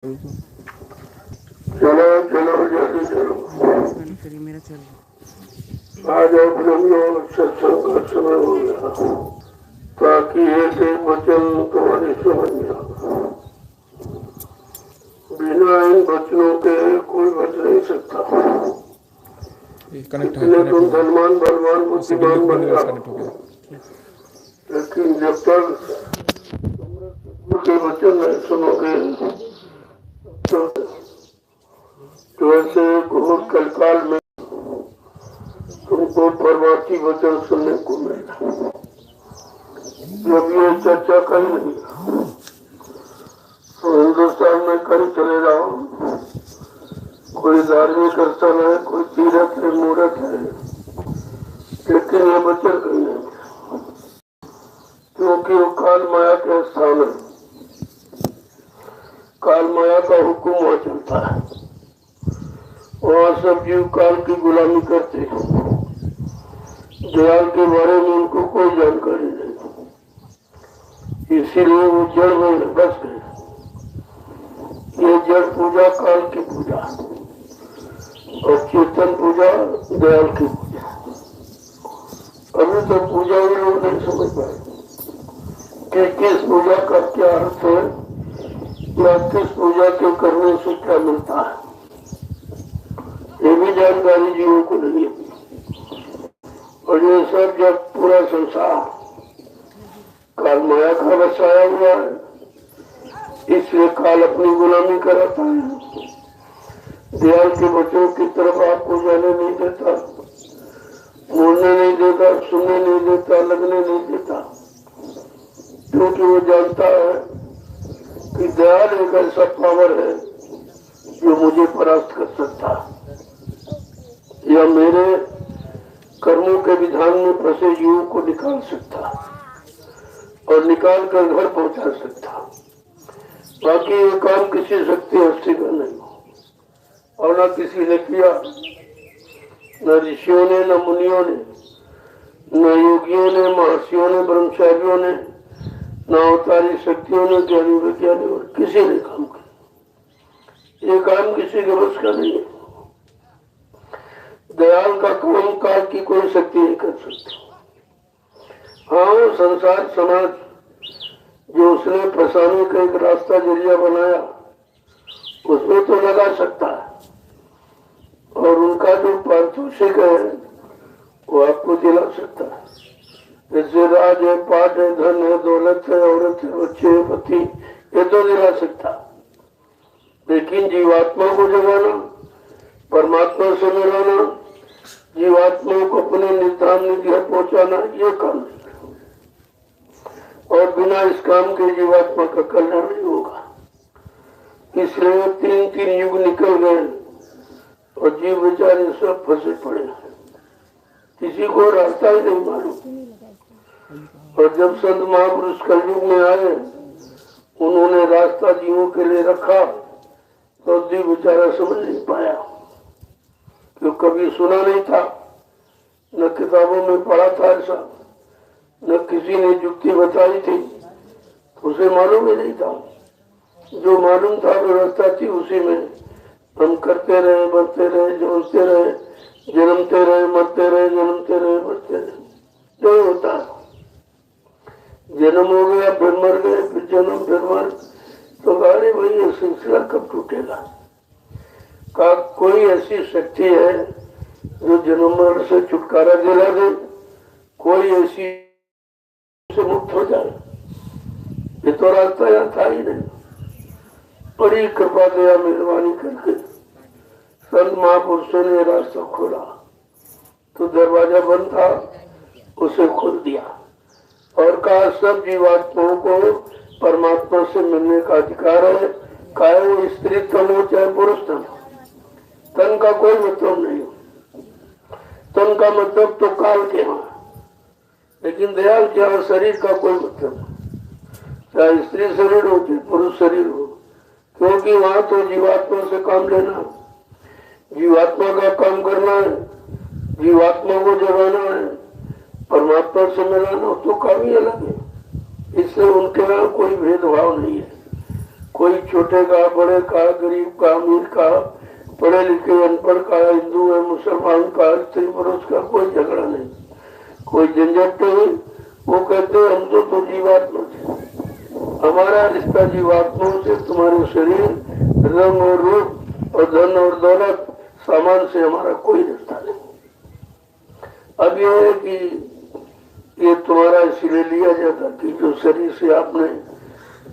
चलो चलो जल्दी चलो। बंद करिए, मेरा चल रहा आ जाओ प्रेमियों, सत्संग का समय हो गया ताकि एक एक वचन तुम्हारी समझ में आ। बिना इन वचनों के कोई बच नहीं सकता। कनेक्ट कितने कनेक्ट तुम हो गया। धनवान बलवान उसी बिल्ली बुद्धिमान को बन बोलने वाला कनेक्ट हो जाओ, गया। लेकिन जब तक के वचन नहीं सुनोगे तो ऐसे घोर कलकाल में तुमको परवासी वचन सुनने को मिलेगा। जब ये चर्चा कहीं नहीं तो हिंदुस्तान में कहीं चले जाओ, कोई धार्मिक स्थल है, कोई तीर्थ है, मूर्त है, लेकिन ये वचन कहीं नहीं, क्योंकि वो काल माया के स्थान है। काल माया का हुक्म वहाँ चलता है। वहाँ सब जीव काल की गुलामी करते हैं। दयाल के बारे में उनको कोई जानकारी नहीं, इसीलिए वो जड़ में बस गए। ये जड़ पूजा काल की पूजा और चेतन पूजा दयाल की पूजा। अभी तो पूजा भी लोग नहीं समझ पाए कि किस पूजा का क्या अर्थ है या किस पूजा के करने से क्या मिलता है। ये भी जानकारी जीवों को नहीं है। और ये सब जब पूरा संसार काल माया का बसाया हुआ है, इसलिए काल अपनी गुलामी कराता है। दयाल के बच्चों की तरफ आपको जाने नहीं देता, मुड़ने नहीं देता, सुनने नहीं देता, लगने नहीं देता, क्योंकि वो जानता है कि दयाल एक ऐसा पावर है जो मुझे परास्त कर सकता है या मेरे कर्मों के विधान में फंसे जीवों को निकाल सकता और निकाल कर घर पहुंचा सकता। बाकी ये काम किसी शक्ति हस्ती का नहीं हो और न किसी ने किया, न ऋषियों ने, न मुनियों ने, न योगियों ने, महर्षियों ने, ब्रह्मचारियों ने, न अवतारी शक्तियों ने, ज्ञानी वैज्ञानिकों ने, किसी ने काम किया। ये काम किसी के बस का नहीं है। दयाल का काम काल की कोई शक्ति नहीं कर सकती। हाँ, संसार समाज जो उसने फंसाने का एक रास्ता जरिया बनाया, उसमें तो लगा सकता है और उनका जो पारितोषिक है वो आपको दिला सकता है। जैसे राज है, पाठ है, धन है, दौलत है, औरत है, बच्चे है, पति, ये तो दिला सकता, लेकिन जीवात्मा को जगाना, परमात्मा से मिलाना, जीवात्मा को अपने निर्धारण निधि पहुंचाना, ये काम नहीं। और बिना इस काम के जीवात्मा का कल्याण नहीं होगा। इसलिए 3-3 युग निकल गए और जीव बेचारे सब फंसे पड़े, किसी को रास्ता ही नहीं मालूम। और जब संत महापुरुष कलयुग में आए, उन्होंने रास्ता जीवों के लिए रखा तो जीव बेचारा समझ नहीं पाया, क्यों कभी सुना नहीं था, न किताबों में पढ़ा था ऐसा, न किसी ने युक्ति बताई थी, उसे मालूम ही नहीं था। जो मालूम था व्यवस्था थी, उसी में हम करते रहे, बढ़ते रहे, जोड़ते रहे, जन्मते रहे, मरते रहे, जन्मते रहे, मरते रहे। जो होता है, जन्म हो गया, फिर मर गए, फिर जन्म, फिर मर, तो गाड़ी भाई ये सिलसिला कब टूटेगा? का कोई ऐसी शक्ति है जो जन्म मरण से छुटकारा दिला दे, कोई ऐसी से मुक्त हो जाए? ये तो रास्ता यहाँ था ही नहीं। बड़ी कृपा दया मेहरबानी करके संत महापुरुषों ने रास्ता खोला, तो दरवाजा बंद था, उसे खोल दिया और कहा सब जीवात्माओं को परमात्मा से मिलने का अधिकार है, चाहे वो स्त्री तन हो चाहे पुरुष तन। तन का कोई मतलब नहीं, तन का मतलब तो काल के यहाँ, लेकिन दयाल के यहाँ शरीर का कोई मतलब नहीं, चाहे स्त्री शरीर हो चाहे पुरुष शरीर हो, क्योंकि वहां तो जीवात्मा से काम लेना, जीवात्मा का काम करना है, जीवात्मा को जगाना है, परमात्मा से मिलाना, तो काम ही अलग है। इससे उनके यहाँ कोई भेदभाव नहीं है, कोई छोटे का, बड़े का, गरीब का, अमीर का, पढ़े लिखे, अनपढ़ का, हिंदू है, मुसलमान का, स्त्री पुरुष का, कोई झगड़ा नहीं, कोई झंझट नहीं। वो कहते हम तो जीवात्मा थे, हमारा रिश्ता जीवात्माओं से, तुम्हारे शरीर, रंग और रूप और धन और दौलत, सामान से हमारा कोई रिश्ता नहीं। अब ये है कि ये तुम्हारा इसीलिए लिया जाता कि जो शरीर से आपने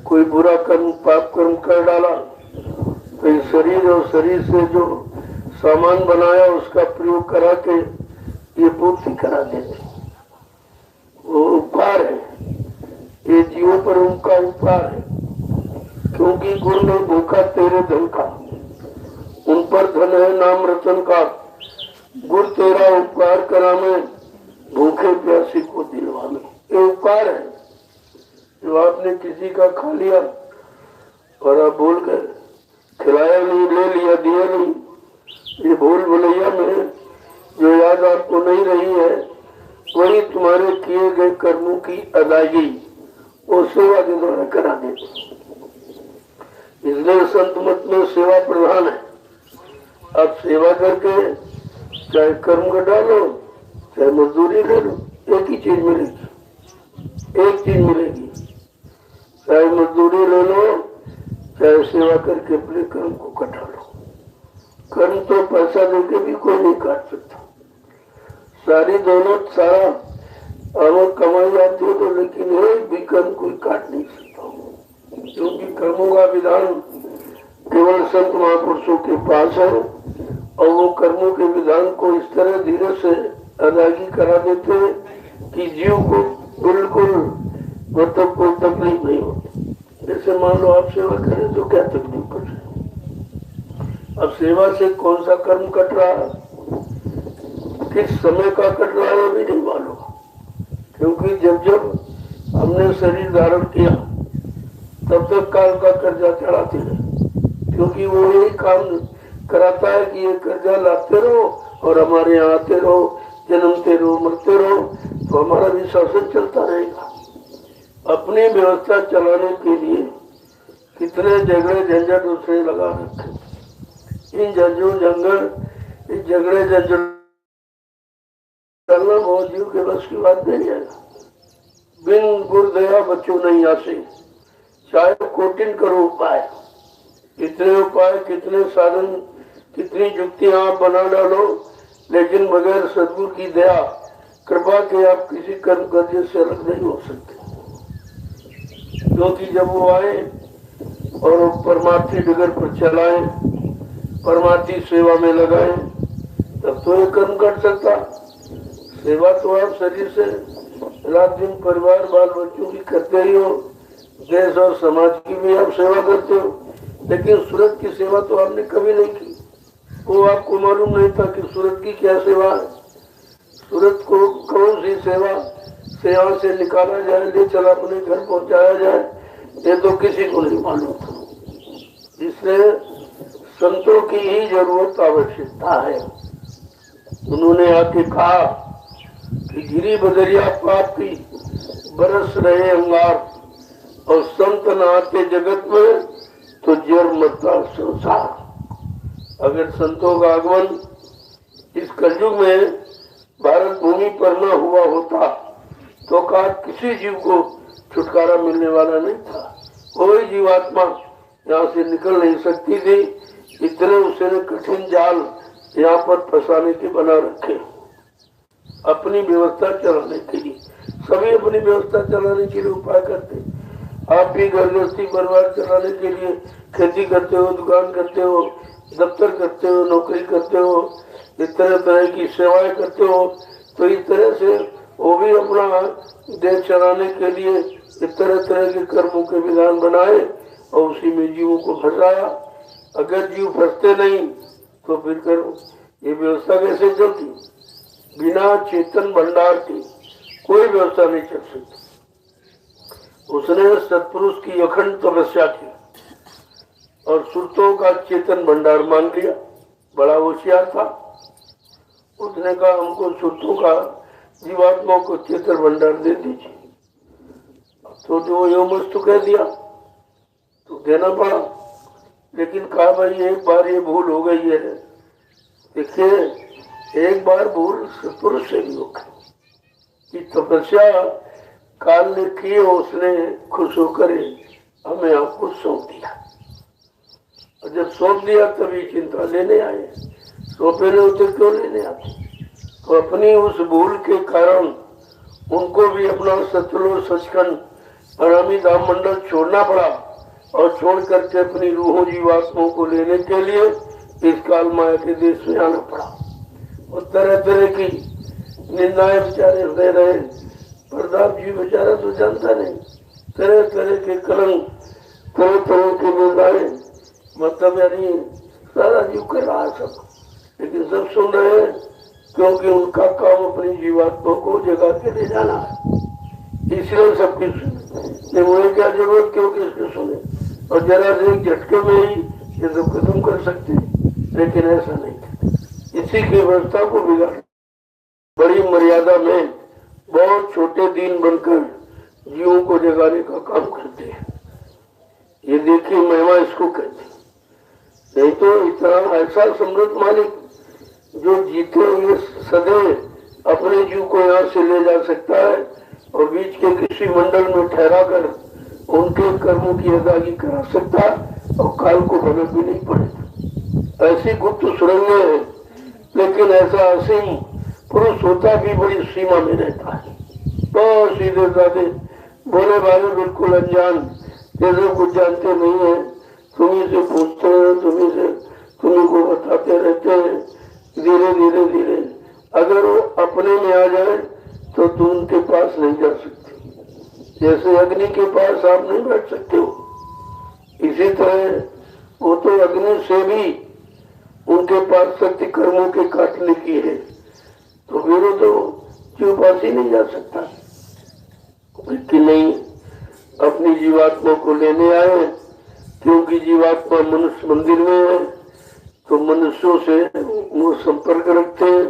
कोई बुरा कर्म, पाप कर्म कर डाला, तो इस शरीर और शरीर से जो सामान बनाया उसका प्रयोग करा के ये पूर्ति करा देते। वो उपकार है, ये जीवों पर उनका उपकार है, क्योंकि गुरु ने भूखा तेरे धन का, उन पर धन है नाम रतन का, गुरु तेरा उपकार करा में, भूखे प्यासी को दिलवाना। ये उपकार है जो आपने किसी का खा लिया और आप भूल गए, खिलाया नहीं, ले लिया, दिया नहीं, ये भूल भुलैया में जो याद आपको नहीं रही है, वही तुम्हारे किए गए कर्मों की अदायगी वो सेवा के द्वारा करा देते। इसलिए संत मत में सेवा प्रधान है। आप सेवा करके चाहे कर्म घटा लो, चाहे मजदूरी ले लो, एक ही चीज मिलेगी, एक चीज मिलेगी। चाहे मजदूरी ले लो, चाहे सेवा करके अपने कर्म को कटा लो। कर्म तो पैसा देके भी कोई नहीं काट सकता, सारी दौलत, सारा आवक कमाई आती है तो, लेकिन एक भी कर्म कोई काट नहीं सकता, क्योंकि कर्मों का विधान केवल संत महापुरुषों के पास है और वो कर्मों के विधान को इस तरह धीरे से अदायगी करा देते हैं कि जीव को बिल्कुल मतलब कोई तकलीफ नहीं होती। जैसे मान लो आप सेवा करें तो क्या तकलीफ कर रहे हैं, अब सेवा से कौन सा कर्म कट रहा है, किस समय का कट रहा है भी नहीं मालूम, क्योंकि जब जब हमने शरीर धारण किया तब तक काल का कर्जा चढ़ाते रहे, क्योंकि वो यही काम कराता है कि ये कर्जा लाते रहो और हमारे यहाँ आते रहो, जन्मते रहो, मरते रहो, तो हमारा भी शासन चलता रहेगा। अपनी व्यवस्था चलाने के लिए कितने झगड़े झंझट उसने लगा रखे। इन इस झगड़े झंझट करना बहुत जीव के बस की बात नहीं है। बिन गुरुदया बच्चों नहीं आसे, चाहे कोटिन करो उपाय, कितने उपाय, कितने साधन, कितनी युक्तियां आप बना डालो, लेकिन बगैर सदगुरु की दया कृपा के आप किसी कर्म करने से अलग नहीं हो सकते। क्योंकि जब वो आए और परमार्थी डगर पर चलाए, परमार्थी सेवा में लगाए, तब तो ये कर्म कर सकता। सेवा तो आप शरीर से रात दिन परिवार बाल बच्चों की करते ही हो, देश और समाज की भी आप सेवा करते हो, लेकिन सूरत की सेवा तो आपने कभी नहीं की। वो आपको मालूम नहीं था कि सूरत की क्या सेवा है, सूरत को कौन सी सेवा से निकाला जाए, ले चला अपने घर पहुंचाया जाए, ये तो किसी को नहीं मालूम था। इसलिए संतों की ही जरूरत आवश्यकता है। उन्होंने आके कहा कि गिरी बदरिया पाप की बरस रहे अंगार, और संत न आते जगत में तो जर मरता संसार। अगर संतों का आगमन इस कलयुग में भारत भूमि पर न हुआ होता तो कहा किसी जीव को छुटकारा मिलने वाला नहीं था, कोई जीवात्मा यहाँ से निकल नहीं सकती थी। इतने उसने कठिन जाल यहाँ पर फंसाने के बना रखे, अपनी व्यवस्था चलाने के लिए। सभी अपनी व्यवस्था चलाने के लिए उपाय करते। आप भी घर गृहस्थी परिवार चलाने के लिए खेती करते हो, दुकान करते हो, दफ्तर करते हो, नौकरी करते हो, इस तरह तरह की सेवाएं करते हो, तो इस तरह से वो भी अपना देश चलाने के लिए इस तरह तरह के कर्मों के विधान बनाए और उसी में जीवों को फंसाया। अगर जीव फंसते नहीं तो फिर करो ये व्यवस्था कैसे चलती? बिना चेतन भंडार की कोई व्यवस्था नहीं चल सकती। उसने सत्पुरुष की अखंड तपस्या की और सुरतों का चेतन भंडार मान लिया, बड़ा होशियार था। उसने कहा हमको सुरतों का, जीवात्माओं को चेतन भंडार दे दीजिए। तो जो यो मस्तु कह दिया, तो देना पड़ा। लेकिन कहा भाई एक बार ये भूल हो गई है, देखिए एक बार भूल पुरुष से भी हो गई कि तपस्या काल ने की, उसने खुश होकर हमें आपको सौंप दिया। और जब सौंप दिया तभी चिंता लेने आए, सौंपे नहीं होते क्यों लेने आते। तो अपनी उस भूल के कारण उनको भी अपना सतलोक सचखंड अनामी धाम मंडल छोड़ना पड़ा और छोड़ करके अपनी रूहों जीवात्माओं को लेने के लिए इस काल माया के देश में आना पड़ा। और तरह तरह की निंदाएं बेचारे दे रहे। प्रताप जी बेचारा तो जानता नहीं, तरह तरह के कलंक, तरह तरह की निंदाएं, मतलब यानी सारा जीव कर रहा है सब, लेकिन सब सुन रहे हैं क्योंकि उनका काम अपनी जीवात्मा को जगा के ले जाना है, इसलिए सब कुछ सुने। मुझे क्या जरूरत क्योंकि इसको सुने, और जरा से एक झटके में ही ये सब खत्म कर सकते, लेकिन ऐसा नहीं। इसी की व्यवस्था को बिगाड़ बड़ी मर्यादा में बहुत छोटे दिन बनकर जीवों को जगाने का काम करते हैं। ये देखिए महिमा इसको कहते हैं। नहीं तो इतना ऐसा समृद्ध मालिक जो जीते हुए सदैव अपने जीव को यहाँ से ले जा सकता है और बीच के किसी मंडल में ठहरा कर उनके कर्मों की अदायगी करा सकता है और काल को भनक भी नहीं पड़ेगा। ऐसी गुप्त सुरंगें हैं, लेकिन ऐसा असीम पुरुष होता भी बड़ी सीमा में रहता है। बहुत सीधे साधे बोले भाई बिल्कुल अनजान, जैसे कुछ जानते नहीं है, तुम्ही से पूछते हैं, तुम्ही को बताते रहते हैं। धीरे धीरे धीरे अगर वो अपने में आ जाए तो तुम उनके पास नहीं जा सकते। जैसे अग्नि के पास आप नहीं बैठ सकते हो, इसी तरह वो तो अग्नि से भी उनके पास शक्ति कर्मों के काटने की है, तो फिर तो क्यों पास ही नहीं जा सकता। कि नहीं, अपनी जीवात्मा को लेने आए, क्योंकि जीवात्मा मनुष्य मंदिर में है तो मनुष्यों से वो संपर्क रखते हैं,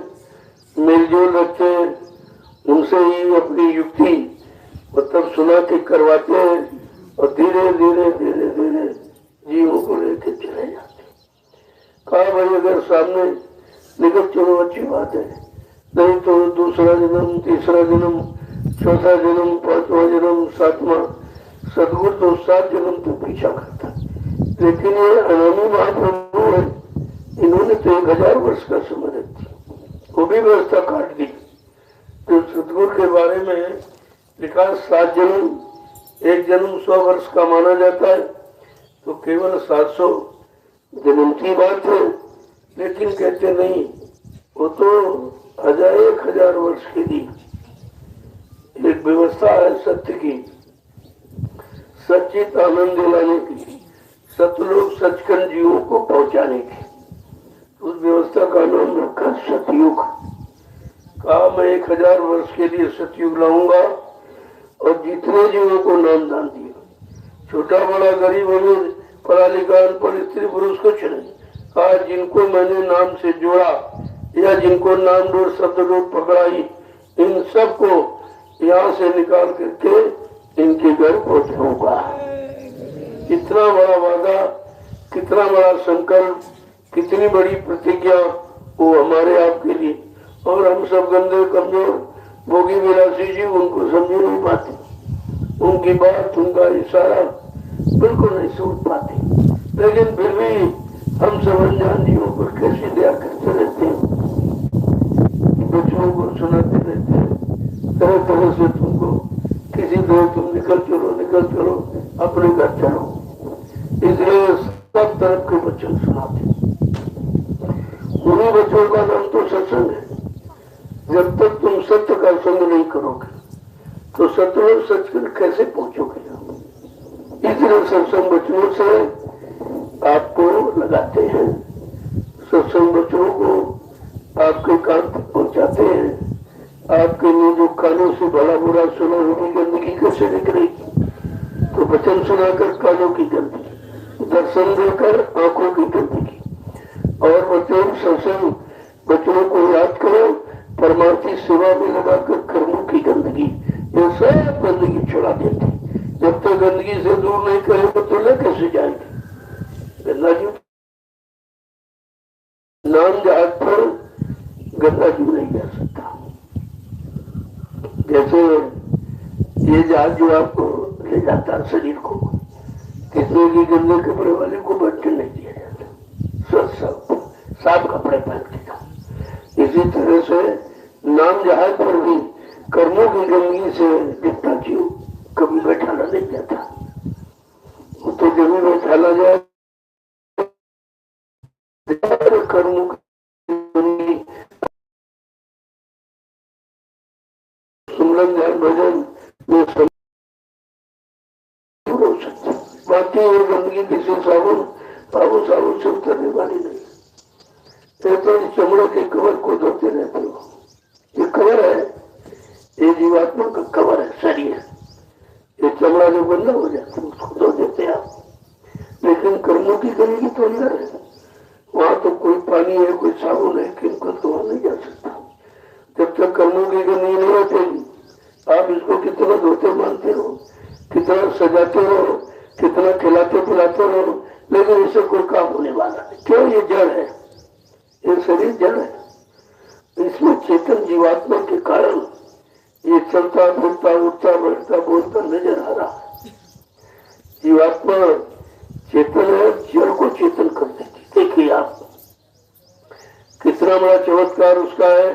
मेलजोल रखते हैं, उनसे ही अपनी युक्ति मतलब सुना के करवाते हैं और धीरे धीरे धीरे धीरे जीवों को लेकर चले जाते हैं। कहा भाई अगर सामने निकल चलो अच्छी बात है, नहीं तो दूसरा जन्म, तीसरा जन्म, चौथा जन्म, पांचवा जन्म, सातवां, सदगुरु तो 7 जन्म तो पीछा करता। लेकिन ये अनामी महाप्रभु है, इन्होंने तो 1000 वर्ष का समय रख दिया, वो भी व्यवस्था काट दी। तो सदगुरु के बारे में लिखा 7 जन्म, एक जन्म 100 वर्ष का माना जाता है, तो केवल 700 जन्म की बात है। लेकिन कहते नहीं, वो तो 1000 वर्ष की दी एक व्यवस्था है सत्य की, सचित आनंद दिलाने की, सतलोक सचखंड जीवों को पहुंचाने की। उस व्यवस्था का नाम रखा सतयुग। कहा मैं 1000 वर्ष के लिए सतयुग लाऊंगा और जितने जीवों को नाम दान दिया, छोटा बड़ा गरीब अमीर पढ़ा लिखा अनपढ़ स्त्री पुरुष कुछ नहीं, कहा जिनको मैंने नाम से जोड़ा या जिनको नाम डोर शब्द डोर पकड़ाई, इन सबको यहाँ से निकाल करके इनके घर पहुंचाऊंगा। कितना बड़ा वादा, कितना बड़ा संकल्प, कितनी बड़ी प्रतिज्ञा वो हमारे आपके लिए। और हम सब गंदे कमजोर भोगी विलासी जी उनको समझ नहीं पाते, उनकी बात उनका इशारा बिल्कुल नहीं समझ पाते, लेकिन फिर भी हम सब अनजान जीवों पर कैसी दया करते रहते हैं, बच्चों को सुनाते रहते हैं तरह तरह से, तुमको किसी तरह तुम निकल चलो अपने घर चलो, इसलिए सब तरफ के बच्चों सुनाते। उन्हीं बच्चों का नाम तो सत्संग है। जब तक तुम सत्य का संग नहीं करोगे तो सत्य सचखंड कैसे पहुंचोगे। इसलिए सत्संग बच्चों से आपको लगाते हैं, सत्संग बच्चों को आपके कान तक पहुंचाते हैं। आपके लिए जो कानों से भला बुरा सुना होगी गंदगी कैसे निकलेगी, तो वचन सुनाकर कानों की गंदगी, दर्शन देकर आंखों की गंदगी, और बच्चों सत्संग बच्चों को याद करो, परमार्थी सेवा में लगाकर कर्मों की गंदगी, ये सब गंदगी छुड़ा देते। जब तक गंदगी से दूर नहीं करेंगे तो ले कैसे जाएंगे। नाम जहाज पर गंदा जीव नहीं जा सकता। जैसे ये जहाज जो आपको ले जाता है शरीर को, कितने भी गंदे कपड़े वाले को बैठने नहीं दिया जाता, साफ कपड़े पहन के जाओ। इसी तरह से नाम जहाज पर भी कर्मों की गंदगी से जितना जीव कभी बैठाना नहीं जाता, वो तो जरूर बैठाना जाए। कर्मों की सुमरन ध्यान भजन में हो सकता, बाकी ये गंदगी किसी साबुन से उतरने वाली नहीं। तो इस चमड़े के कवर को धोते रहते हो, ये कवर है, ये जीवात्मा का कवर है शरीर। ये चमड़ा जो गंदा हो जाता है उसको धो देते हैं आप, लेकिन कर्मों की गंदगी तो अंदर है। वहां तो कोई पानी है, कोई साबुन है, किनको तो वहां नहीं जा सकता। जब तक कर्मों की गंदगी नहीं हटेगी, आप इसको कितना धोते मानते हो, कितना सजाते रहो, कितना खिलाते पिलाते रहो, लेकिन इससे कोई काम होने वाला नहीं। क्यों? ये जड़ है, ये शरीर जड़ है। इसमें चेतन जीवात्मा के कारण ये चलता फिरता उठता बैठता बोलता नजर आ रहा है। जीवात्मा चेतन है, जड़ को चेतन कर देती। देखिए आप कितना बड़ा चमत्कार उसका है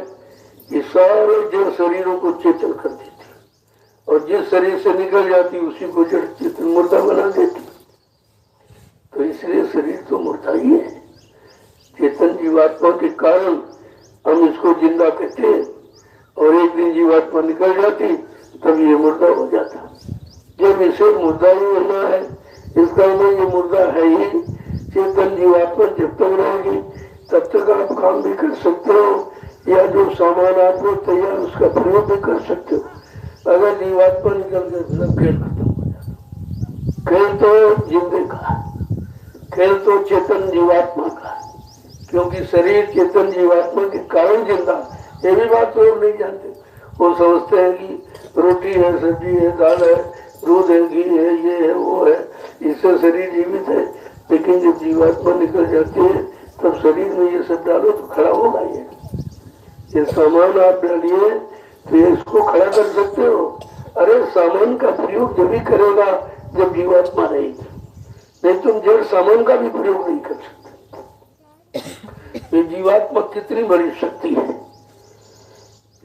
कि सारे जड़ शरीरों को चेतन कर देती, और जिस शरीर से निकल जाती उसी को जड़ चेतन मुर्दा बना देती। तो इसलिए शरीर तो मुर्दा ही है। चेतन जीवात्मा के कारण हम इसको जिंदा कहते हैं, और एक दिन जीवात्मा निकल जाती तब ये मुर्दा हो जाता। जब इसे मुर्दा ही होना है, इसका मतलब ये मुर्दा है ही। चेतन जीवात्मा जब तक रहेगी तब तक आप काम भी कर सकते हो, या जो सामान आपको तैयार उसका प्रयोग भी कर सकते हो। अगर जीवात्मा निकल गए तो खेल खत्म हो जाता। खेल तो जिंदे का, खेल तो चेतन जीवात्मा का, क्योंकि शरीर चेतन जीवात्मा के कारण जिंदा। ये भी बात तो लोग नहीं जानते। वो समझते हैं कि रोटी है, सब्जी है, दाल है, दूध है, घी है, ये है, वो है, इससे शरीर जीवित है। लेकिन जब जीवात्मा निकल जाती है तब शरीर में ये सब डालो तो खड़ा होगा। ये सामान आप डालिए तो ये इसको खड़ा कर सकते हो। अरे सामान का प्रयोग जब भी करेगा जब जीवात्मा रहेगी, नहीं तुम जड़ सामान का भी प्रयोग नहीं कर सकते। ये जीवात्मा कितनी बड़ी शक्ति है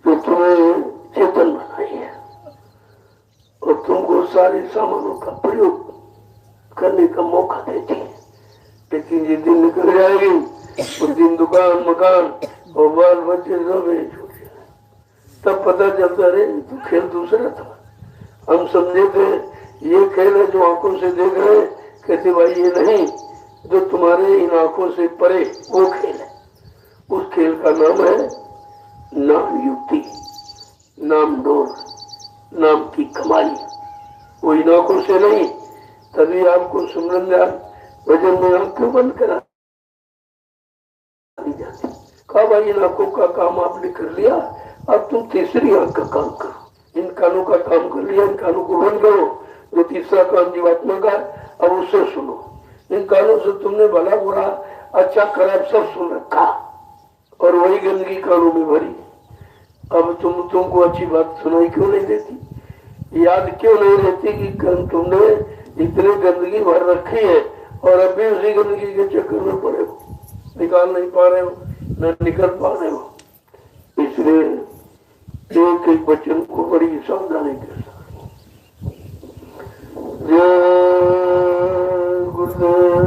जो तुम्हें चेतन बनाई है, और तुमको सारे सामानों का प्रयोग करने का मौका देती है। लेकिन जिस दिन निकल जाएगी उस दिन दुकान मकान और बाल बच्चे सब छूट जाए, तब पता चलता रहे तो खेल दूसरा था। हम समझे थे ये खेल है जो आंखों से देख रहे, कहते भाई ये नहीं, जो तुम्हारे इन आंखों से परे वो खेल है। उस खेल का नाम है नाम युक्ति, नाम डोर, नाम की कमाई। वो इन आंखों से नहीं, तभी आपको सुमरन ध्यान भजन में आंख क्यों बंद करा दी जाती। कहा भाई इन आंखों का काम आपने कर लिया, अब तुम तीसरी आंख का काम करो। इन कानों का काम कर लिया, इन कानों को बंद करो। जो तीसरा काम जीवात्मा का, अब उससे सुनो। इन कानों से तुमने भला बुरा अच्छा खराब सब सुन रखा, और वही गंदगी कानों में भरी। अब तुमको अच्छी बात सुनाई क्यों नहीं देती, याद क्यों नहीं रहती कि तुमने इतनी गंदगी भर रखी है और अभी उसी गंदगी के चक्कर में पड़े हो, निकाल नहीं पा रहे हो, न निकल पा रहे हो। इसलिए एक एक वचन को बड़ी सावधानी के साथ जय गुरुदेव,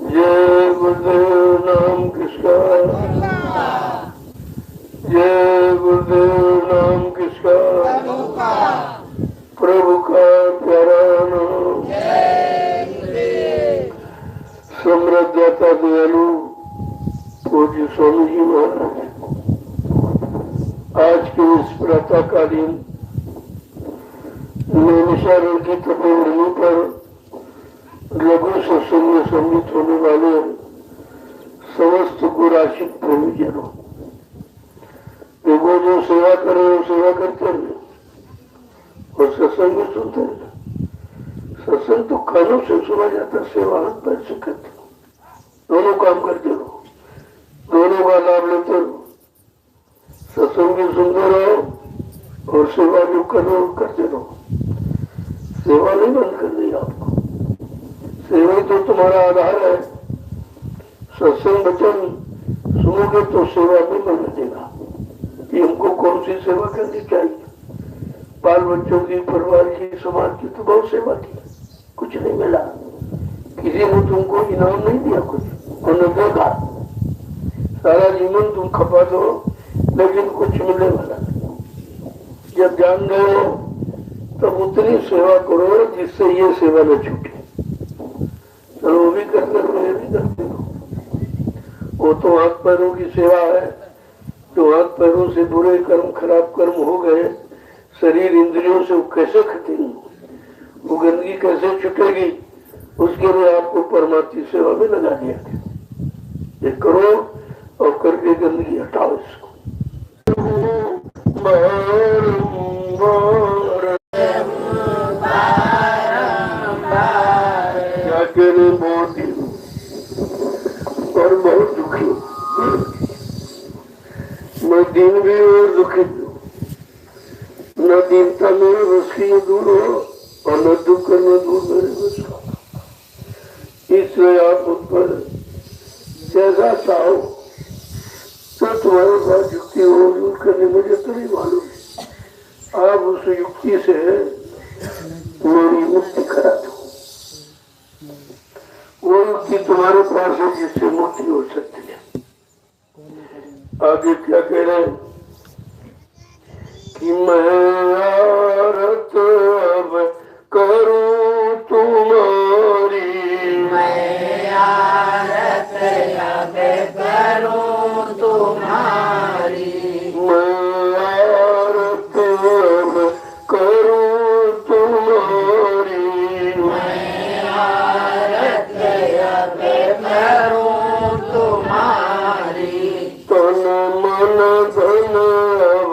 जय गुरुदेव नाम किसका, जय गुरुदेव नाम किसका, प्रभु का प्यारा नाम। समृद्धता दयालु पूज्य स्वामी जी महाराज आज के इस प्रातःकालीन नैमिषारण्य की तपोवनी पर लघु सत्संग सम्मिलित होने वाले समस्त गुराशिक प्रेमीजनों, देखो जो सेवा करे वो सेवा करते रहे और सत्संग भी सुनते रहे। सत्संग तो कानों से सुना जाता, सेवा हाथ पैर से करते, दोनों काम करते रहो, दोनों का लाभ लेते रहो। सत्संग भी सुनते रहो और सेवा जो करो करते रहो। सेवा नहीं बंद कर दी आपको, सेवा तो तुम्हारा आधार है। सत्संग वचन सुनोगे तो सेवा में मन लगेगा कि हमको कौन सी सेवा करनी चाहिए। बाल बच्चों की, परिवार की, समाज की तो बहुत सेवा की, कुछ नहीं मिला, किसी ने तुमको इनाम नहीं दिया, कुछ उन्होंने देखा। सारा जीवन तुम खपा दो लेकिन कुछ मिलने वाला नहीं। जब जान गए तब उतनी सेवा करो जिससे ये सेवा न छूटे। चलो वो भी करते रहो, ये भी करते रहो। वो तो हाथ पैरों की सेवा है। जो हाथ पैरों से बुरे कर्म, खराब कर्म हो गए, शरीर इंद्रियों से वो कैसे खतेंगे, वो गंदगी कैसे छुटेगी, उसके लिए आपको परमात्मा सेवा में लगा दिया गया। ये करो और करके गंदगी हटाओ इसको। क्या कहने, बहुत ही और बहुत दुखी, मैं दिन भी और दुखी हूँ। न दीनता मेरे बस की दूर हो और न दुख करना दूर मेरे बस का। इसलिए आप उस पर जैसा चाहो तो तुम्हारे पास युक्ति हो यूज करने, मुझे तो नहीं मालूम। आप उस युक्ति से मेरी मुक्ति करा दो। वो युक्ति तुम्हारे पास है जिससे मुक्ति हो सकती है। आगे क्या कह रहे हैं कि मैं आरत अब करूं तुम्हारी, मैं आरत अब करूं तुम्हारी, मैं आरत अब करूं तुम्हारी, मैं आरत अब करूं तुम्हारी, तन मन धन अब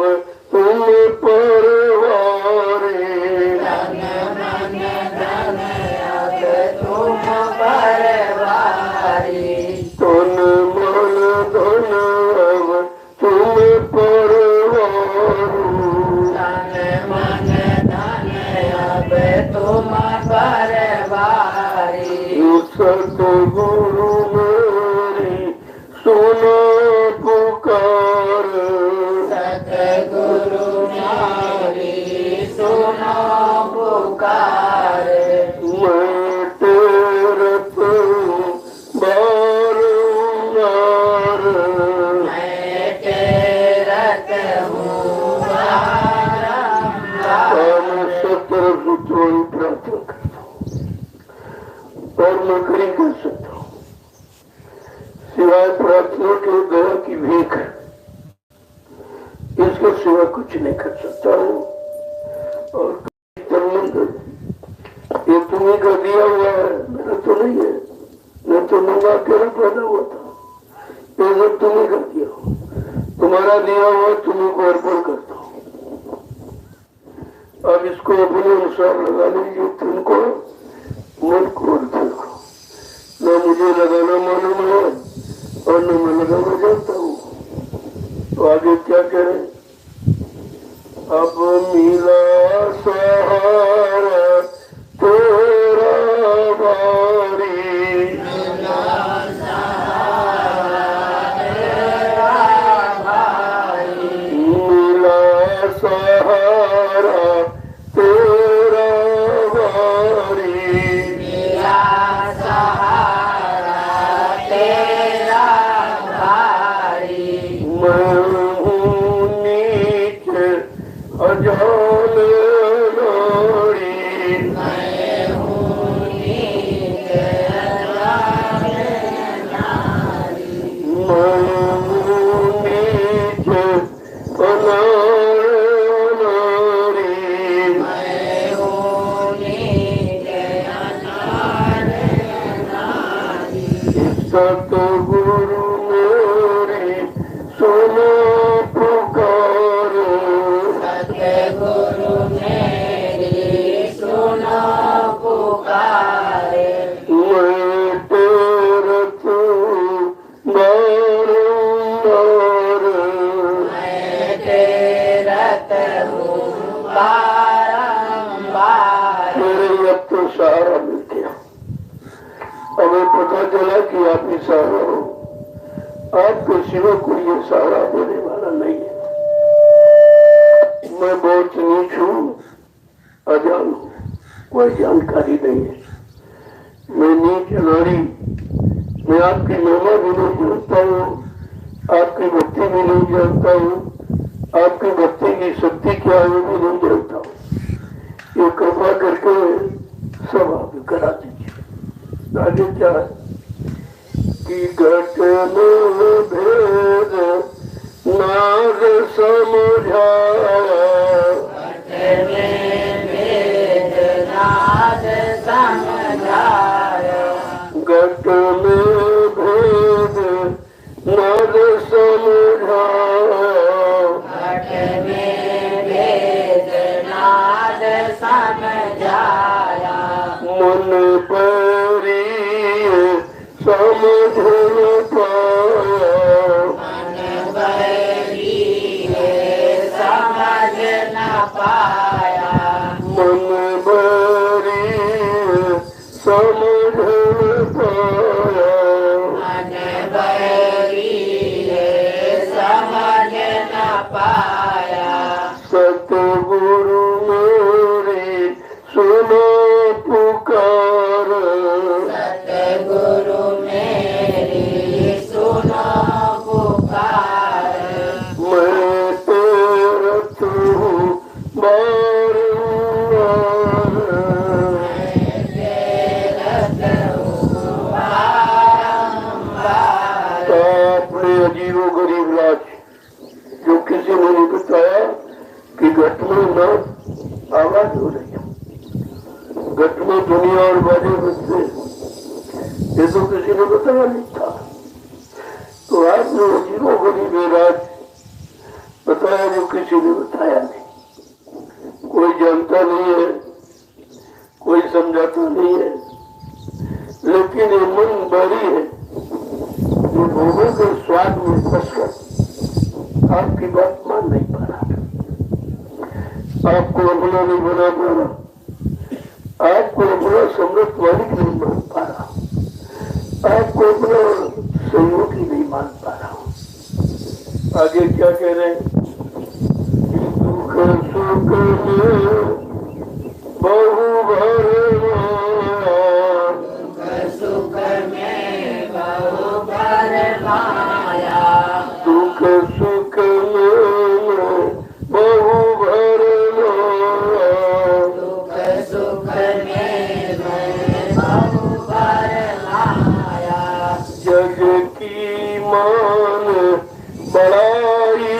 तुम परवारी, तन मन धन अब तुम परवारी, तन मन धन अब तुम परवारू, तन मन धन अब तुम परवारी, सतगुरु मेरी सुनो पुकार, सतगुरु मेरी सुनो पुकार, मैं तेरे बारंबार, मैं तेरत हूँ बारंबार। और मैं सब तरफ सूत्रों ही प्रार्थना करता हूँ और मैं कहीं कर सकता हूँ सिवाय प्रार्थना के दया की भीख, इसके सिवा कुछ नहीं कर सकता हूँ। और ये तुम्हें का दिया हुआ है, मेरा तो नहीं है। मैं तो नंगा तेरा पैदा हुआ था, ये सब तुम्हें का दिया हो, तुम्हारा दिया हुआ तुम्हें को अर्पण करता हूँ। अब इसको अपने अनुसार लगा लीजिए, तुमको मन को और दिल को। न मुझे लगाना मालूम है और न मैं लगाना जानता हूँ। तो आगे क्या करें, अब मिला सहारा तेरा बारी, मिला सहारा तेरा बारी, मेरा सहारा सतगुरु मेरी सुनो पुकार, सतगुरु मेरी सुनो पुकार, मैं तीरथ बारंबार, मैं तीरथ हूँ बारंबार। मेरे अब तो सहारा मिल गया। हमें पता चला कि आप ही सहारा हो, आपके सिवा कोई ये सहारा देने वाला नहीं है। मैं बहुत नीच हूँ, अजान हूँ, कोई जानकारी नहीं है। मैं नीच नारी, मैं आपकी महिमा भी नहीं जानता हूँ, आपकी भक्ति भी नहीं जानता हूँ, आपकी भक्ति की शक्ति क्या है वो भी नहीं जानता हूँ। ये कृपा करके सब आप करा दीजिए। आगे क्या है कि घट में भेद नाद समझाया, घट में भेद नाद समझाया, घट में भेद नाद समझाया, घट में भेद नाद समझाया, मन परी समझ न पाया, मन बरी समझ न पाया, मन परी समझ न पाया, मन बरी समझ न पाया, सतगुरु मेरी सुनो पुकार, सतगुरु मेरी सुनो पुकार, मैं तीरथ हूँ बारंबार, तीरथ हूँ बारंबार। आपने अजीबो गरीब राज जो किसी ने नहीं बताया कि घट में न आवाज हो रही है, घट में दुनिया और बाजे बजते, ये तो किसी ने बताया नहीं था। तो आपने अजीबो गरीब राज बताया जो किसी ने बताया नहीं। कोई जानता नहीं है, कोई समझाता नहीं है, लेकिन ये मन बड़ी है, ये भोगों के स्वाद में फंसकर आपकी बात मान नहीं पा रहा, आपको अपना नहीं बना पा रहा, आपको अपना समृद्ध मालिक नहीं मान पा रहा, आपको अपना सहयोगी नहीं मान पा रहा। आगे क्या कह रहे हैं? दुख सुख में बहु भरमाया, सुख में बहु भरमाया, दुख सुख में बहु भरमाया, दुख सुख में बहु भरमाया, जग की मान बड़ाई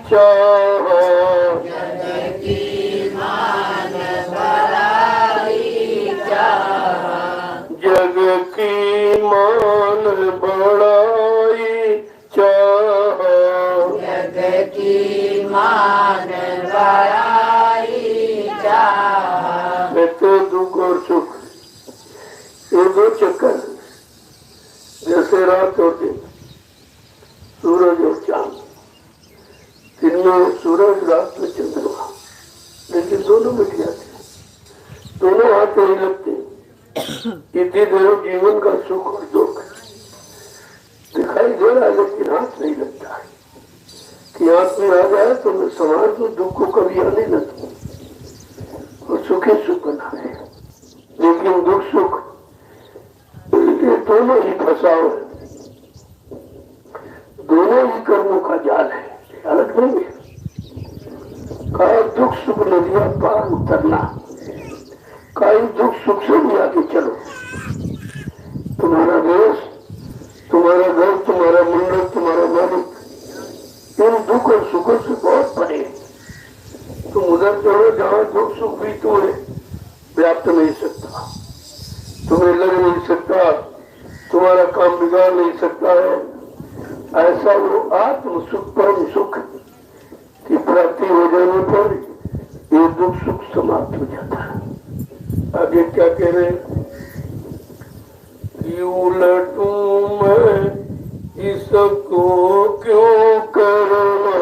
चाहा, जग की मान बड़ाई चाहा, जग की मान बड़ाई चाहा, जग की मान बड़ाई चाहा। कहते दुख और सुख ये दो चक्कर हैं। जैसे रात और दिन, सूरज और चांद, दिन में सूरज, रात में चंद्रमा, लेकिन दोनों मिट जाते हैं, दोनों हाथ नहीं लगते। इतनी देर जीवन का सुख और दुख दिखाई दे रहा है, लेकिन हाथ नहीं लगता है कि हाथ में आ जाए तो मैं संभाल दूं, दुख को कभी आने न दूं और सुखी सुख बना है। लेकिन दुख सुख ये दोनों ही फंसाव है, दोनों ही कर्मों का जाल है, अलग नहीं है। कहा दुख सुख नदियां पार उतरना, कहीं दुख सुख से भी आगे चलो। तुम्हारा देश, तुम्हारा घर, तुम्हारा मंडल, तुम्हारा मालिक इन दुख और सुखों से बहुत परे है। तुम उधर चलो जहाँ दुख सुख भी तुम्हें व्याप्त नहीं सकता, तुम्हें लग नहीं सकता, तुम्हारा काम बिगाड़ नहीं सकता है। ऐसा वो आत्म सुख परम सुख की प्राप्ति हो जाने पर ये दुख सुख समाप्त हो जाता है। आगे क्या कह रहे हैं? उलटूं मैं इसको क्यों करना,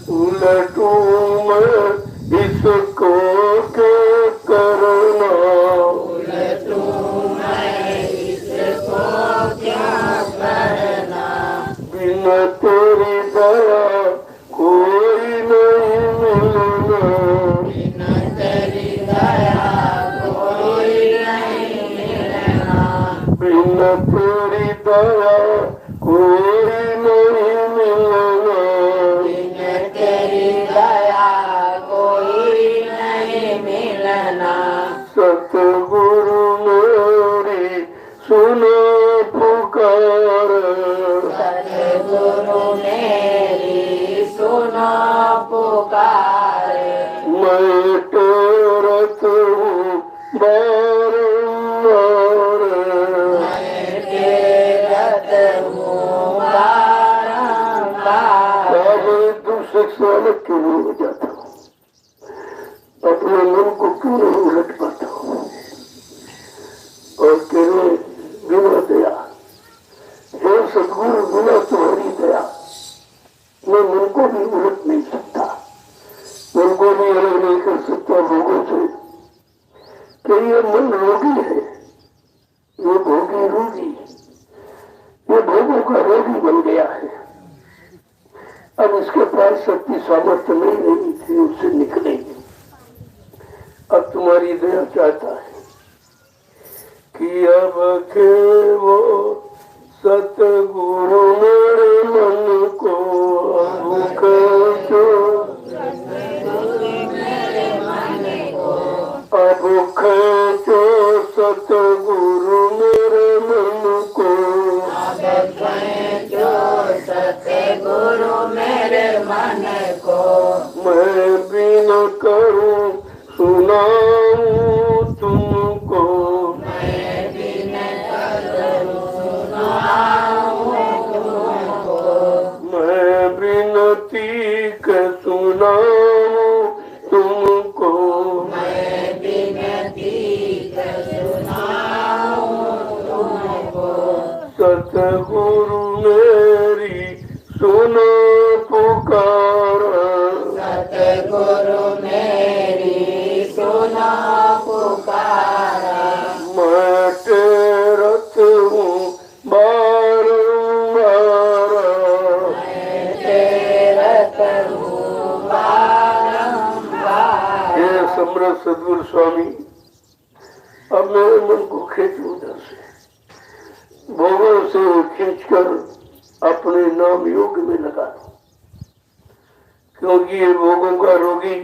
उलटूं मैं इसको क्यों करना, बिना तेरी दया कोई नहीं मिलना, बिना तेरी दया कोई नहीं मिलना, सतगुरु मेरी सुनो पुकार, मैं टेरत हूँ बारंबार, अब दूसरे से अलग क्यों नहीं हो जाता हूँ, अपने मन को क्यों नहीं उलट पाता हूँ, और कहने बिना दया, हे सदगुरु बिना तुम्हारी दया मैं मन को भी उलट नहीं सकता, मन को भी अलग नहीं कर सकता भोगों से, कि ये मन रोगी है, ये भोगी रोगी, ये भोगों का रोगी बन गया है। अब इसके पास शक्ति सामर्थ्य नहीं रही थी उससे निकलेगी। अब तुम्हारी दया चाहता है कि अब के वो सतगुरु मेरे मन को अब खींचो, अब खींचो सतगुरु मेरे मन को, मैं बिन करूं सुनाऊं तुमको, मैं बिनती के सुनाऊं तुमको, सतगुरु मेरी सुनो पुकार, मैं टेरत हूँ बारंबार, हे समर्थ सदगुरु स्वामी, अब मेरे मन को खींच उधर से, भोगों से खींचकर अपने नाम योग में लगा दो, क्योंकि ये भोगों का रोगी,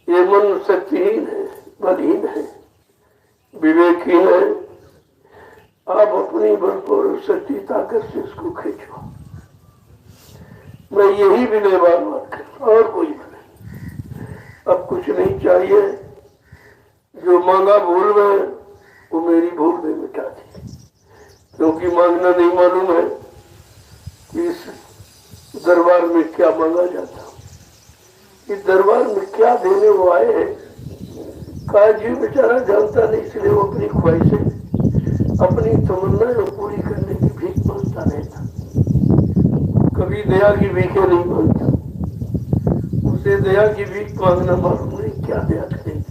ये मन शक्तिहीन है, बलहीन है, विवेकहीन है। आप अपनी भरपूर शक्ति ताकत से इसको खींचो। मैं यही विनय बात कर, और कोई नहीं। अब कुछ नहीं चाहिए, जो मांगा भूल में वो मेरी भूल में मिटा दी, क्योंकि मांगना नहीं मालूम है कि इस दरबार में क्या मांगा जाता, इस दरबार में क्या देने वो आए हैं। का जीव बेचारा जानता नहीं, इसलिए वो अपनी ख्वाहिशें, अपनी तमन्नाएं पूरी करने की भीख मांगता रहता, कभी दया की भीखें नहीं मांगता। उसे दया की भीख मांगना मालूम नहीं क्या दया करेगी,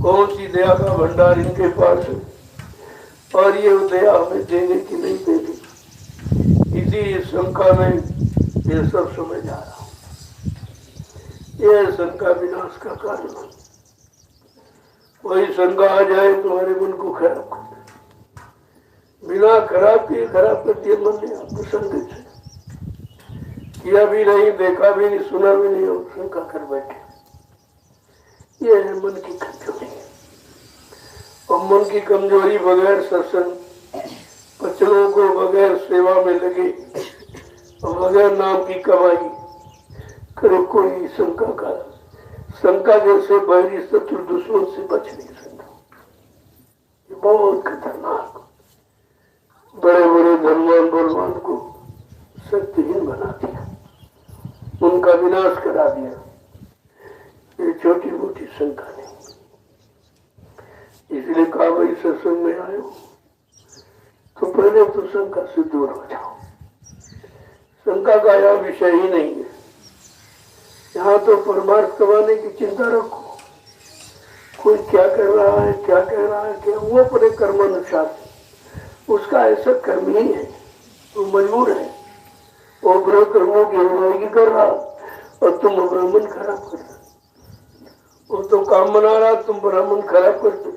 कौन सी दया का भंडार इनके पास है, और ये दया हमें देने की नहीं देगी। इसी शंका में ये सब समझ आ रहा हूं। ये शंका विनाश का कारण है। वही शंका आ जाए तुम्हारे मन को खराब कर दे, बिना खराब किए खराब कर दिए मन ने आपको संदेह से किया भी नहीं, देखा भी नहीं, सुना भी नहीं, और शंका कर बैठे। ये है मन की कमजोरी, और मन की कमजोरी बगैर सत्संग, बच्चों को बगैर सेवा में लगे और बगैर नाम की कमाई करे, कोई शंका का शंका जैसे बैरी शत्रु दुश्मन से बच नहीं सकता। ये बहुत खतरनाक, बड़े बड़े धनवान बलवान को शक्तिहीन बना दिया, उनका विनाश करा दिया। ये छोटी मोटी शंका नहीं। इसलिए कहा भाई सत्संग में आए हो तो पहले तो शंका से दूर हो जाओ। शंका का यह विषय ही नहीं है। यहाँ तो परमार्थ कमाने की चिंता रखो। कोई क्या कर रहा है, क्या कह रहा है, क्या वो अपने कर्मानुसार उसका ऐसा कर्म ही है, वो मजबूर है। वो अपने कर्मों की अगुवाई कर रहा और तुम अपना मन खराब कर रहे। वो तो काम बना रहा, तुम अपना मन खराब कर दो।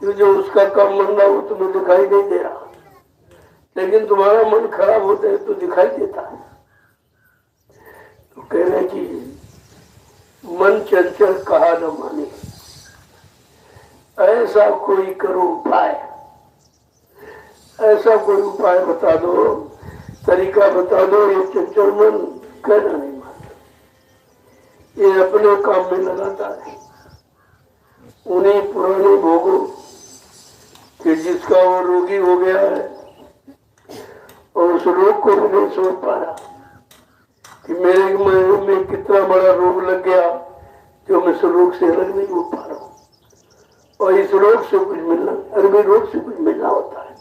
तो जो उसका काम बन रहा वो तुम्हें दिखाई नहीं दे रहा, लेकिन तुम्हारा मन खराब होता है तो दिखाई देता है। तो कह रहे कि मन चंचल कहा न माने, ऐसा कोई करो उपाय, ऐसा कोई उपाय बता दो, तरीका बता दो। ये चंचल मन कहना नहीं मानता, ये अपने काम में लगाता है। उन्हीं पुराने भोगों कि जिसका वो रोगी हो गया है और उस रोग को भी नहीं सोच पा रहा कि मेरे में कितना बड़ा रोग लग गया जो मैं इस रोग से अलग नहीं हो पा रहा हूँ। और इस रोग से कुछ मिलना, अरे रोग से कुछ मिलना होता है।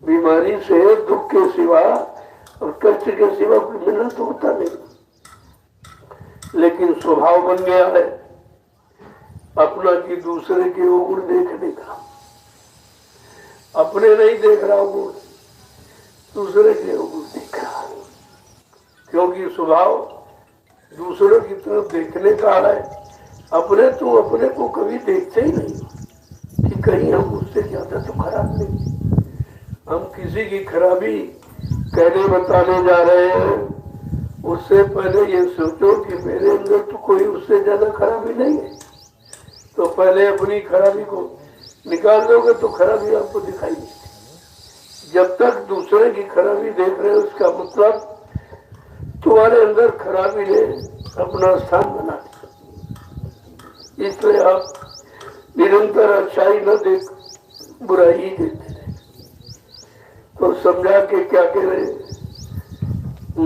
बीमारी से दुख के सिवा और कष्ट के सिवा कुछ मिलना तो होता नहीं, लेकिन स्वभाव बन गया है अपना कि दूसरे के वो गुण देखने का। अपने नहीं देख रहा गुण, दूसरे के वो गुण देख रहा है, क्योंकि स्वभाव दूसरों की तरफ देखने का है। अपने तो अपने को कभी देखते ही नहीं कि कहीं हम उससे ज्यादा तो खराब नहीं। हम किसी की खराबी कहने बताने जा रहे हैं, उससे पहले ये सोचो कि मेरे अंदर तो कोई उससे ज्यादा खराबी नहीं है। तो पहले अपनी खराबी को निकाल दोगे तो खराबी आपको दिखाई देती। जब तक दूसरे की खराबी देख रहे हो उसका मतलब तुम्हारे अंदर खराबी ने अपना स्थान बना दिया। इसलिए आप निरंतर अच्छाई न देख बुराई ही देखते रहे। तो समझा के क्या कह रहे,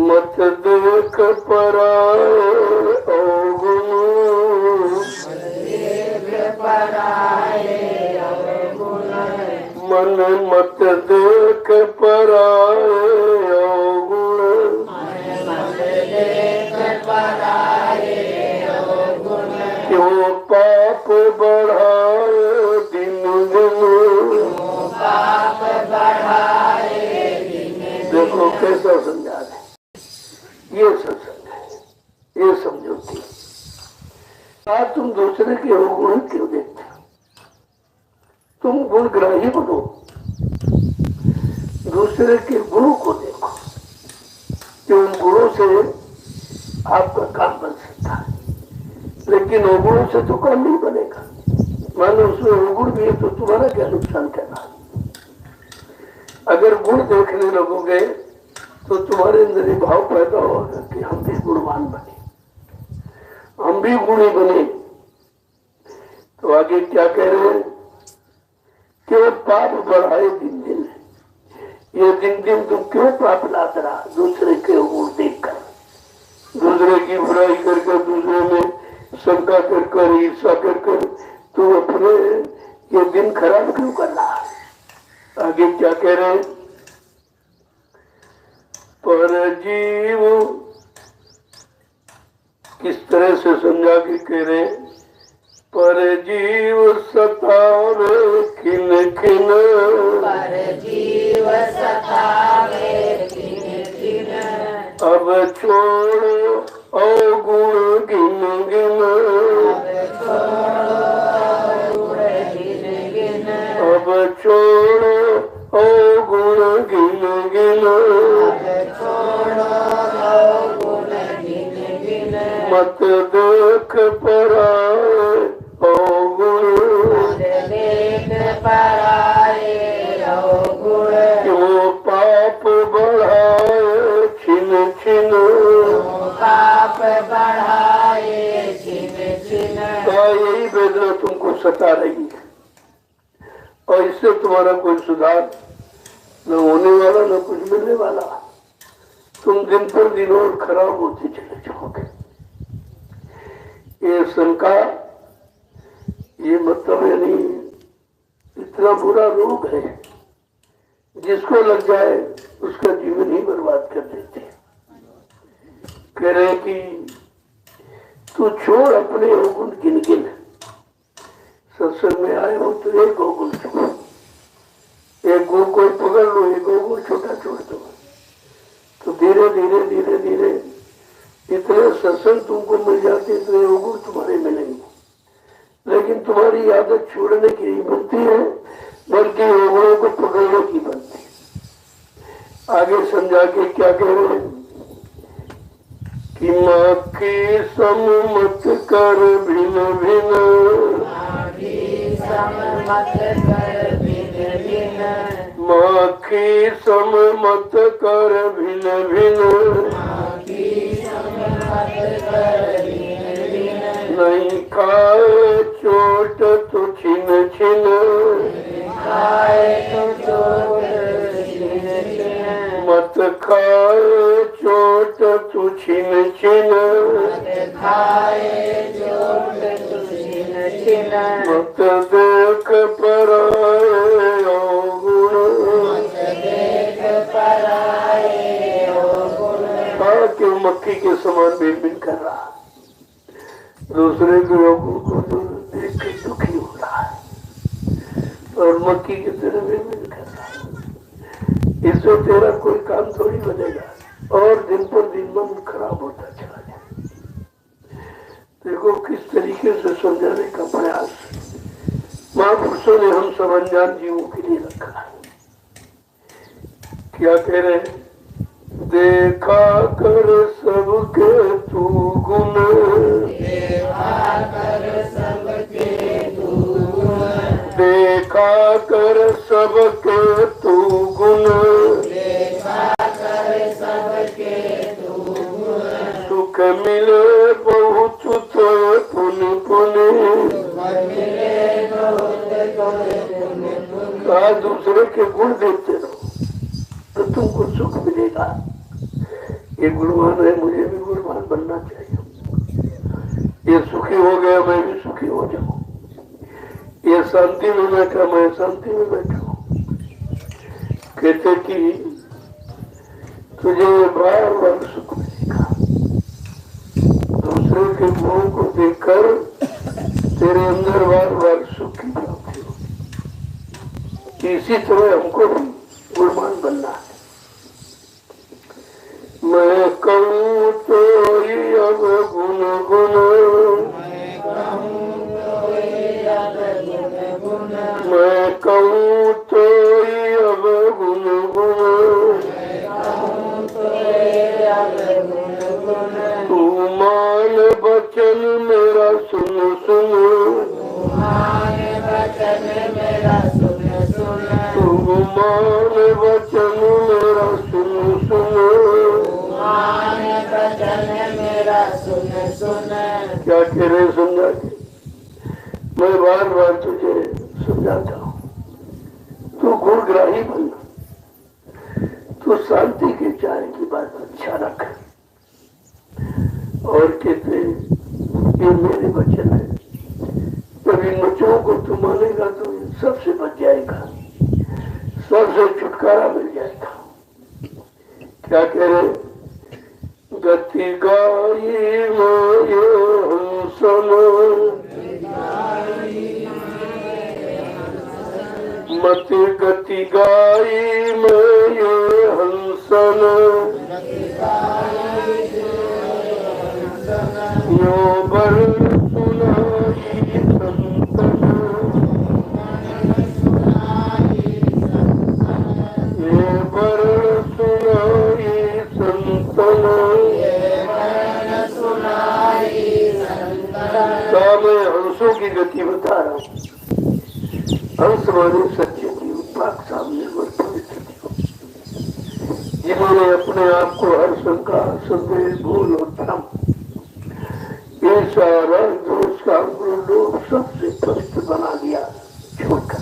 मत देख पराए अवगुण, मन मत देख पराए अवगुण, क्यों पाप बढ़ाए दिन दिन। देखो कैसा समझा रहे, ये सत्संग है, ये समझौती। आज तुम दूसरे के अवगुण क्यों देखते हो? तुम गुणग्राही बनो, दूसरे के गुणों को देखो कि उन गुणों से आपका काम बन सकता है। लेकिन अवगुणों से तो काम नहीं बनेगा। मानो उसमें अवगुण भी है तो तुम्हारा क्या नुकसान करना। अगर गुण देखने लगोगे तो तुम्हारे अंदर ये भाव पैदा होगा कि हम भी गुणवान बने, हम भी गुणी बने। तो आगे क्या कह रहे हैं कि वो पाप बढ़ाए दिन दिन। ये दिन दिन तुम क्यों पाप लाता रहा? दूसरे के गुण देखकर, दूसरे की बुराई करके, दूसरे में शंका कर, ईर्षा कर तू अपने ये दिन खराब क्यों कर रहा है? आगे क्या कह रहे हैं, पर जीव किस तरह से समझा के कह रहे, पर जीव सतावे खिन खिन, पर जीव सतावे खिन खिन, अब छोड़ो अवगुण गिन गिन, अब छोड़ो अवगुण गिन गिन, मत देख पराए अवगुण, क्यों पाप बढ़ाए छिन छिन, पाप बढ़ाए छिन वही वेदना तुमको सता रही है और इससे तुम्हारा कोई सुधार न होने वाला न कुछ मिलने वाला। तुम दिन पर दिन और खराब होते चले जाओगे। ये शंका, ये मतलब यानी इतना बुरा रोग है, जिसको लग जाए उसका जीवन ही बर्बाद कर देते। कह रहे कि तू छोड़ अपने अवगुण गिन गिन। सत्संग में आए हो तो एक अवगुण छोड़, एक गुण कोई पकड़ लो, एक अवगुण छोटा छोड़ दो, तो धीरे धीरे धीरे धीरे इतने सत्संग तुमको मिल जाते, इतने अवगुण तुम्हारे मिलेंगे। लेकिन तुम्हारी आदत छोड़ने की नहीं बनती है, बल्कि अवगुणों को पकड़ने की बनती है। आगे समझा के क्या कह रहे हैं कि मक्खी सम मत कर भिन्न भिन्न, मक्खी सम मत कर भिन्न भिन्न, नहीं खाए चोट तो छिन छिन, मत खाए चोट तू छिन छिन, मत देख पराए अवगुण, क्यों मक्खी के समान भिन भिन कर रहा, दूसरे के अवगुण को तो देख के दुखी हो रहा है और मक्खी की तरह भिन भिन कर रहा है। इससे तेरा कोई काम थोड़ी बनेगा और दिन पर दिन मन खराब होता चला जाए। देखो किस तरीके से समझाने का प्रयास महापुरुषों ने हम सब अनजान जीवों के लिए रखा है। क्या कह रहे हैं? देखा कर सबके तू गुण, देखा कर सबके तू गुण, सुख मिले बहुत तो पुन पुन, कहा दूसरे के गुण देखते रहो तो तुमको सुख मिलेगा। ये गुणवान है, मुझे भी गुणवान बनना चाहिए। ये सुखी हो गया, मैं भी सुखी हो जाऊं। ये शांति में बैठा, मैं शांति में बैठा हूं। कहते कि तुझे बार बार सुख मिलेगा। दूसरे के गुणों को देखकर तेरे अंदर बार बार सुख की प्राप्ति होगी। इसी तरह हमको भी गुणवान बनना है। मैं कहूँ तो ही अब गुण गुण, मैं कहूँ तो ही अब गुण गुण, तू मान बचन मेरा सुन सुन, तू मान बचन मेरा सुन सुन। क्या कह रहे समझा के? मैं बार बार तुझे समझाता हूँ, तू गुणग्राही बनना, तू शांति के चाय की बात अच्छा रख। और कहते ये मेरे वचन है, जब इन वचनों को तू मानेगा तो सबसे बच जाएगा, सबसे छुटकारा मिल जाएगा। क्या कह रहे? गति गाई ये हंसन, मत गति गाई ये हंसन, यो बर सुनाई संतन, ये बर सुनाई संतन। मैं हंसों की गति बता रहा हूँ। हंस माने सच्चे जीव, पाक सामने पवित्र जीव, जिन्होंने अपने आप को हर शंका, संदेह, भूल और भ्रम, ईर्ष्या, राग, दोष का काम लोभ सबसे पवित्र बना दिया छोड़कर।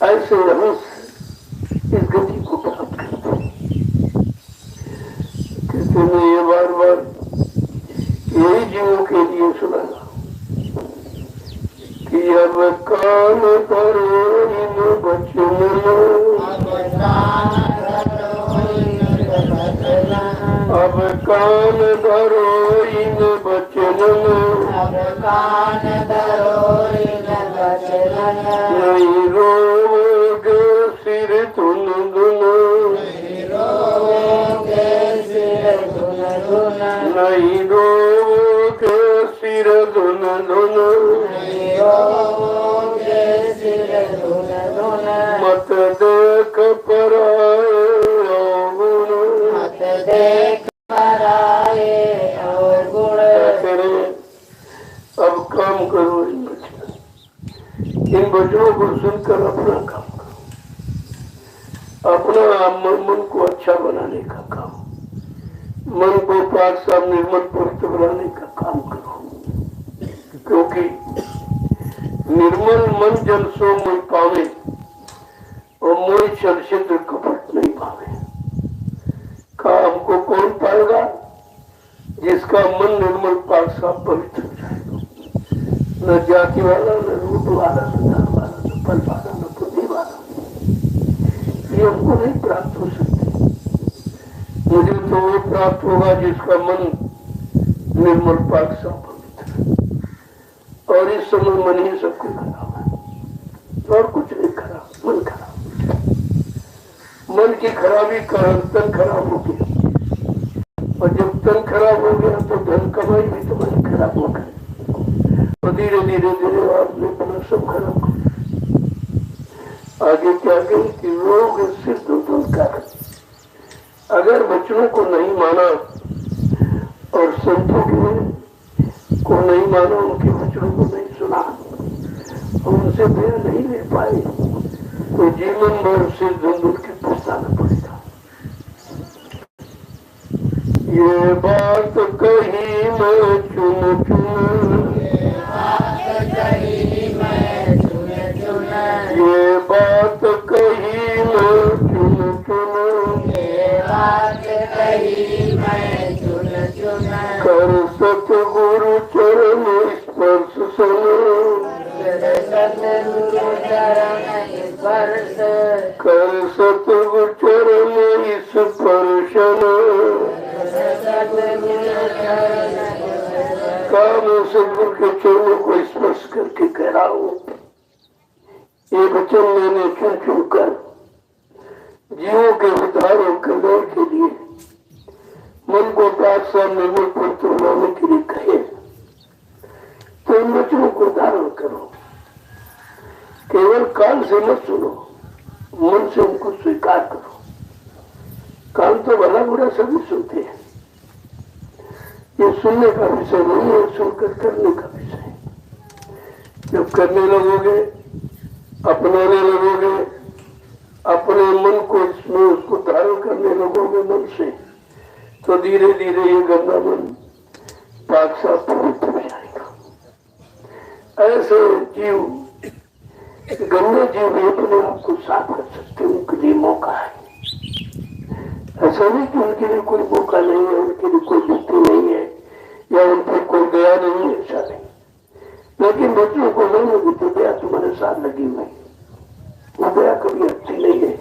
ऐसे हम इस गति को प्राप्त करते हैं। किसी ने ये बार बार यही जीवों के लिए सुनाया कि अब कान करो इन वचनों, अब कान धरो इन वचनों, नहीं रोगे सिर धुन धुन, नहीं रोगे सिर धुन धुन, मत देख पराए अवगुण। अब काम करो इन वचनों को सुनकर अपना काम करो, अपना मन को अच्छा बनाने का काम, मन को पाक साफ निर्मल पवित्र बनाने का काम करो। क्योंकि निर्मल मन जन सो मोह पावे और मोह छल छिद्र कपट नहीं पावे। काम को कौन पाएगा? जिसका मन निर्मल पाक साफ पवित्र हो जाएगा। न जाति वाला, न रूप वाला, न धन वाला, न फल वाला, न बुद्धि वाला, ये हमको नहीं प्राप्त हो सकते। मुझे तो वो प्राप्त होगा जिसका मन निर्मल पाक साफ पवित्र। और इस समय मन ही सबको खराब है और कुछ नहीं खराब, मन खराब। मन की खराबी कारण तन खराब हो गया, और जब तन खराब हो गया तो धन कमाई भी तुम्हारी खराब हो गई, और धीरे धीरे धीरे आपने अपना सब खराब कर दिया। आगे क्या गई कि रोग सिद्ध कर। अगर वचनों को नहीं माना और संतों को नहीं माना, उनके वचनों को नहीं सुना और उनसे दया नहीं ले पाए, तो जीवन भर से धुंधुल के पछताना पड़ेगा। ये बात कही मैं चुन चुन, ये बात कही मैं चुन चुन, कर सतगुरु चरण स्पर्श सन, कर सतगुरु चरण स्पर्शन, काम सतगुरु के चरणों को स्पर्श करके कह रहा हूँ। ये वचन मैंने चुन चुन कर जीवों के उद्धार और कल्याण के लिए, मन को पाक साफ निर्मल पवित्र बनाने के लिए कहे। तो इन वचनों को धारण करो, केवल कान से मत सुनो, मन से उनको स्वीकार करो। कान तो भला बुरा सभी सुनते हैं, ये सुनने का विषय नहीं है, सुनकर करने का विषय है। जब करने लगोगे, अपनाने लगोगे, अपने मन को इसमें उसको धारण करने लगोगे मन से, तो धीरे धीरे ये गंदा मन पाक साफ पवित्र हो जाएगा। ऐसे जीव, गंदे जीव भी अपने आप को साफ कर सकते, उनके लिए मौका है। ऐसा नहीं कि उनके लिए कोई मौका नहीं है, उनके लिए कोई युक्ति नहीं है, या उन पर कोई दया नहीं है, ऐसा नहीं। लेकिन बच्चों को नहीं लगी तो दया तुम्हारे साथ लगी हुई, वो दया कभी अच्छी नहीं है।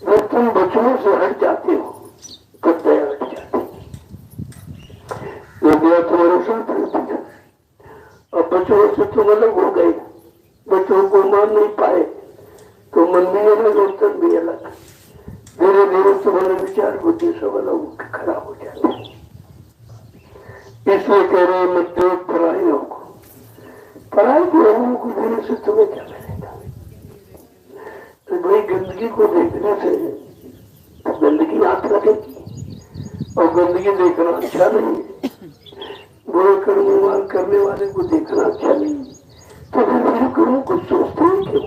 जब तुम बच्चों से हट जाते हो तब दया हट जाती है। वो दया तुम्हारे साथ रहती है। और बच्चों से तुम अलग हो गए, बच्चों को मान नहीं पाए, तो मन भी अलग और तन भी अलग। धीरे धीरे तुम्हारे विचार बुद्धि सब अलग खराब हो जाते हैं। इसलिए कह रहे हैं मत देख पराइयों को। पराई के लोगों को देने से तुम्हें क्या मिलेगा? तो भाई गंदगी को देखने से गंदगी आंख लगेगी, और गंदगी देखना अच्छा नहीं है। बुरे कर्म करने वाले को देखना अच्छा नहीं, तो फिर बुरे कर्मों को सोचते हैं क्यों?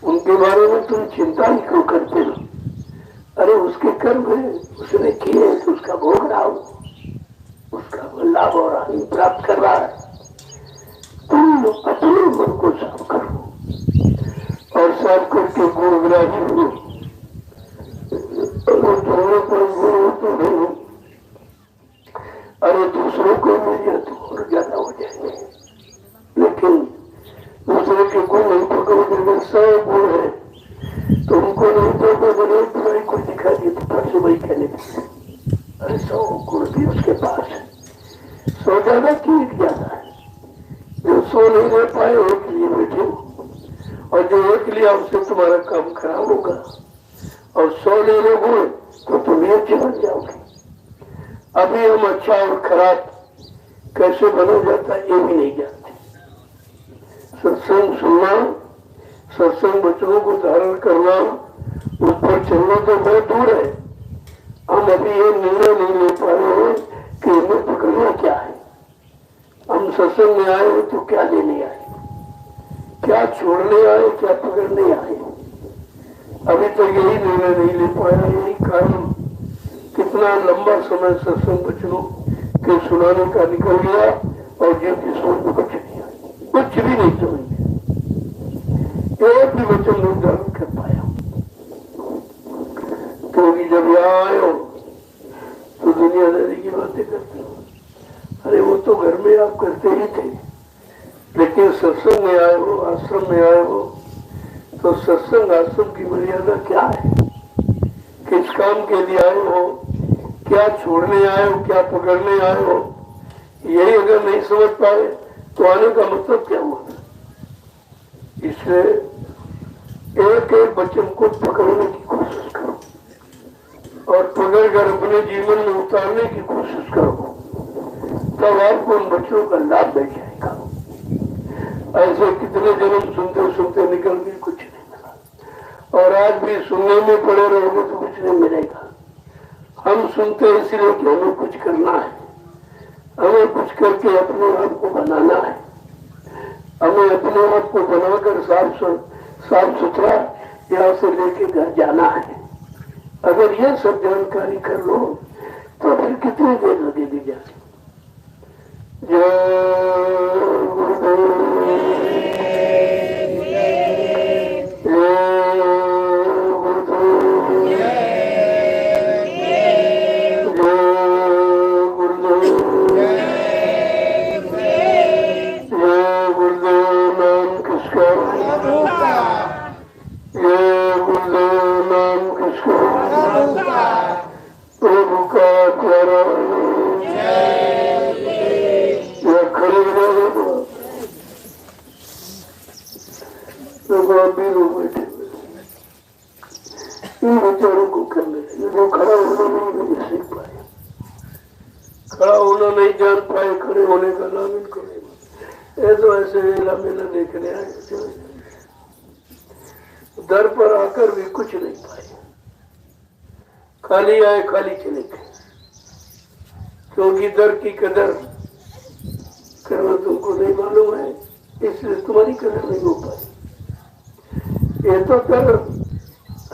उनके बारे में तुम चिंता ही क्यों करते हो? अरे उसके कर्म है, उसने किए तो उसका भोग रहा हो, उसका लाभ और हानि प्राप्त कर रहा है। तुम अपने मन को साफ करो और साफ करके गुणग्राही हो। अगर तुम्हारे पर गुण हो तो नहीं, अरे दूसरों को मिल जाए तो और ज्यादा हो जाएंगे। लेकिन दूसरे के गुण नहीं पकड़ोगे, अगर 100 गुण है तो उनको नहीं दोगे, बने बुराई को दिखा दिए तो फिर से वही कहने लगे। अरे 100 गुण भी उसके पास है, 100 ज्यादा की एक ज्यादा है। जो 100 नहीं ले पाए एक लिए बैठे, और जो एक लिया उससे तुम्हारा काम खराब होगा। और 100 ले लोगे तो तुम भी अच्छे बन जाओगे। अभी हम अच्छा और खराब कैसे बना जाता है ये भी नहीं जानते। सत्संग सुनना, सत्संग वचनों को धारण करना, उस पर चलना तो बहुत दूर है। हम अभी ये निर्णय नहीं ले पा रहे हैं कि हमें पकड़ना क्या है। हम सत्संग में आए हो तो क्या लेने आए, क्या छोड़ने आए, क्या पकड़ने आए। अभी तो यही निर्णय नहीं ले पाया। यही कारण कितना लंबा समय सत्संग वचनों के सुनाने का निकल गया और जीव की सोच में कुछ नहीं आया, कुछ भी नहीं समझ, एक भी वचन नहीं धारण कर पाया। क्योंकि जब यहाँ आए हो तो दुनियादारी की बातें करते हो। अरे वो तो घर में आप करते ही थे, लेकिन सत्संग में आए हो, आश्रम में आए हो तो सत्संग आश्रम की मर्यादा क्या है, किस काम के लिए आए हो, क्या छोड़ने आए हो, क्या पकड़ने आए हो, यही अगर नहीं समझ पाए तो आने का मतलब क्या हुआ। इसलिए एक एक वचन को पकड़ने की कोशिश करो और पकड़कर अपने जीवन में उतारने की कोशिश करो, तब आपको उन वचनों का लाभ मिल जाएगा। ऐसे कितने जन्म सुनते सुनते निकल गए, कुछ नहीं मिला, और आज भी सुनने में पड़े रहोगे तो कुछ नहीं मिलेगा। हम सुनते हैं इसलिए कि हमें कुछ करना है, हमें कुछ करके अपने आप को बनाना है, हमें अपने आप को बनाकर साफ सुथरा यहाँ से लेके घर जाना है। अगर ये सब जानकारी कर लो तो फिर कितनी देर लगेगी जाने। प्रभु का प्यारा खड़े बैठे इन विचारों को करने जो खड़ा होना नहीं सीख पाए, खड़ा होना नहीं जान पाए, खड़े होने का नाम इनको नहीं। ये तो ऐसे मेला मेला देखने आए, दर पर आकर भी कुछ नहीं पाए, खाली आए खाली चले गए। क्योंकि दर की कदर करना तुमको नहीं मालूम है, इसलिए तुम्हारी कदर नहीं हो पाई। ये तो दर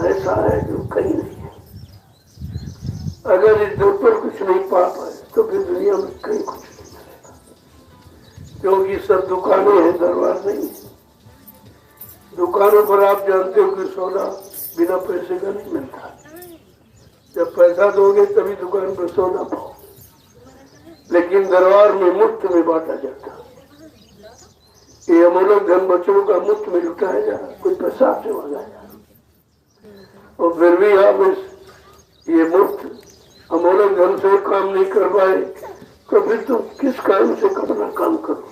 ऐसा है जो कहीं नहीं है। अगर इस दर पर कुछ नहीं पा पाए तो फिर दुनिया में कहीं कुछ नहीं मिलेगा। क्योंकि सब दुकानें हैं, दरबार नहीं है। दुकानों पर आप जानते हो कि सौदा बिना पैसे का नहीं मिलता। जब पैसा दोगे तभी दुकान पर सौदा पाओ, लेकिन दरबार में मुफ्त में बांटा जाता। ये अमूलक धन बच्चों का मुफ्त में लुटाया जा रहा, कोई पैसा से मांगा जा रहा, और फिर भी आप ये मुफ्त अमूलक धन से काम नहीं कर पाए तो फिर तुम किस काम से अपना काम करो।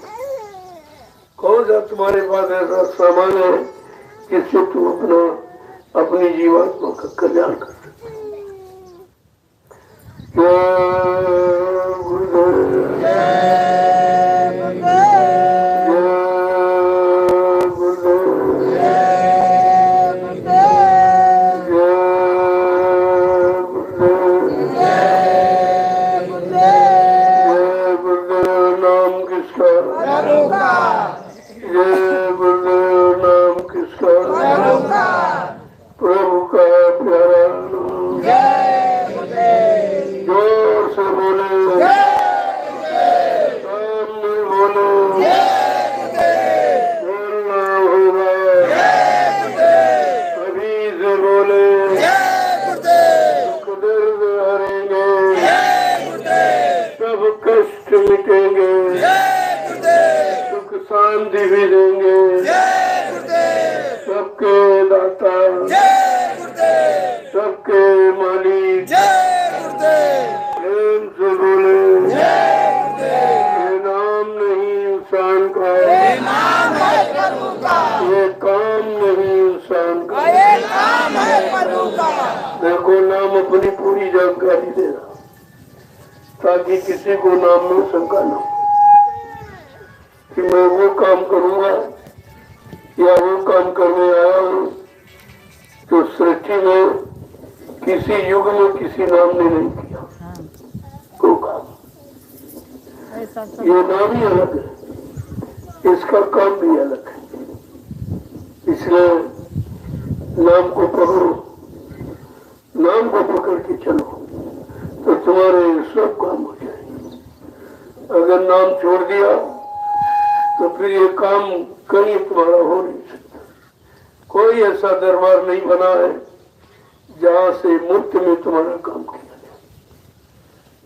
कौन सा तुम्हारे पास ऐसा सामान है जिससे तुम अपनी जीवात्मा का कल्याण कर सकते। प्रभु का प्यारा जोर से बोले, सामने बोले। कष्ट मिटेंगे, सुख शांति भी देंगे, सबके दाता, सबके मालिक, प्रेम से बोले ये नाम नहीं इंसान का, ये काम नहीं इंसान का। देखो नाम अपनी पूरी जानकारी देना ताकि किसी को नाम में शंका न हो कि मैं वो काम करूंगा या वो काम करने आया हूँ जो सृष्टि में किसी युग में किसी नाम ने नहीं किया। वो काम ये नाम ही अलग है, इसका काम भी अलग है। इसलिए नाम को पकड़ो, नाम को पकड़ के चलो तो तुम्हारे सब काम हो जाएंगे। अगर नाम छोड़ दिया तो फिर ये काम कहीं तुम्हारा हो नहीं सकता। कोई ऐसा दरबार नहीं बना है जहां से मुफ्त में तुम्हारा काम किया जाए।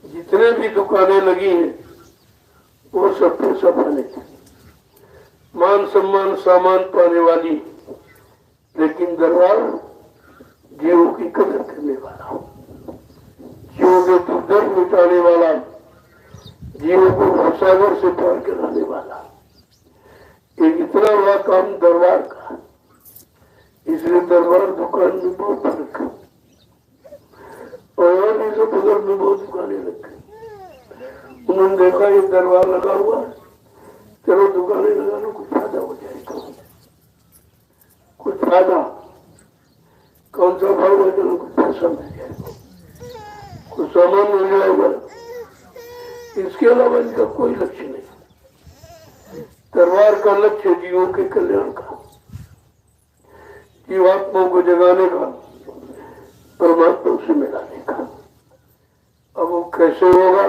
जितने भी दुकानें लगी हैं वो सब पैसा पाने की, मान सम्मान सामान पाने वाली, लेकिन दरबार जीवों की कदर करने वाला, जीवों के दुर्दर्द मिटाने वाला, जीवों को भवसागर से पार कराने वाला, एक इतना बड़ा काम दरबार का। इसलिए दरबार दुकान में बहुत फर्क है और भी सब बगल में बहुत दुकानें लग गई। उन्होंने देखा ये दरबार लगा हुआ, चलो दुकानें लगा लो, कुछ फायदा हो जाएगा, कुछ फायदा। कौन सा भाव है, चलो कुछ पैसा मिल जाएगा, कुछ सामान मिल जाएगा। इसके अलावा इनका कोई लक्ष्य नहीं। दरबार का लक्ष्य जीवों के कल्याण का, जीवात्माओं को जगाने का, परमात्मा से मिलाने का। अब वो कैसे होगा,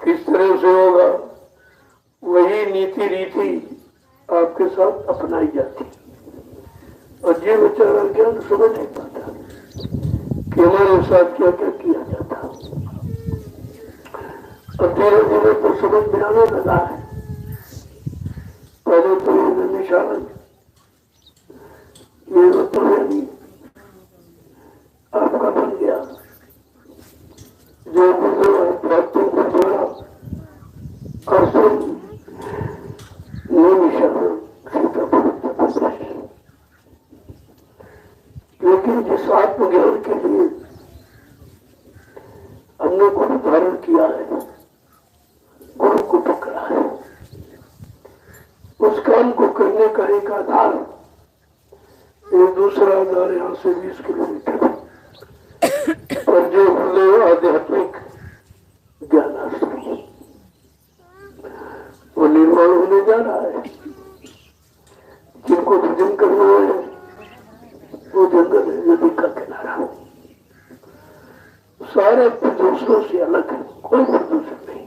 किस तरह से होगा, वही नीति रीति आपके साथ अपनाई जाती और ये बेचारा ज्ञान समझ नहीं पाता कि हमारे साथ क्या क्या किया जाता। और धीरे धीरे तो समझ में आने लगा है। पहले तो ये निशान ये तो नहीं आपका बन गया, जो प्राप्तों को जोड़ा और सुन निशान सीता। लेकिन जिस आत्मज्ञान के लिए हमने गुरु धारण किया है, गुरु को पकड़ा है, उस काम को करने का एक आधार, एक दूसरा आधार यहाँ से 20 किलोमीटर पर जो हृदय आध्यात्मिक ज्ञान आश्रम वो निर्माण होने जा रहा है। जिनको भजन करना है वो जंगल है, नदी का किनारा, सारे प्रदूषणों से अलग है, कोई प्रदूषण नहीं।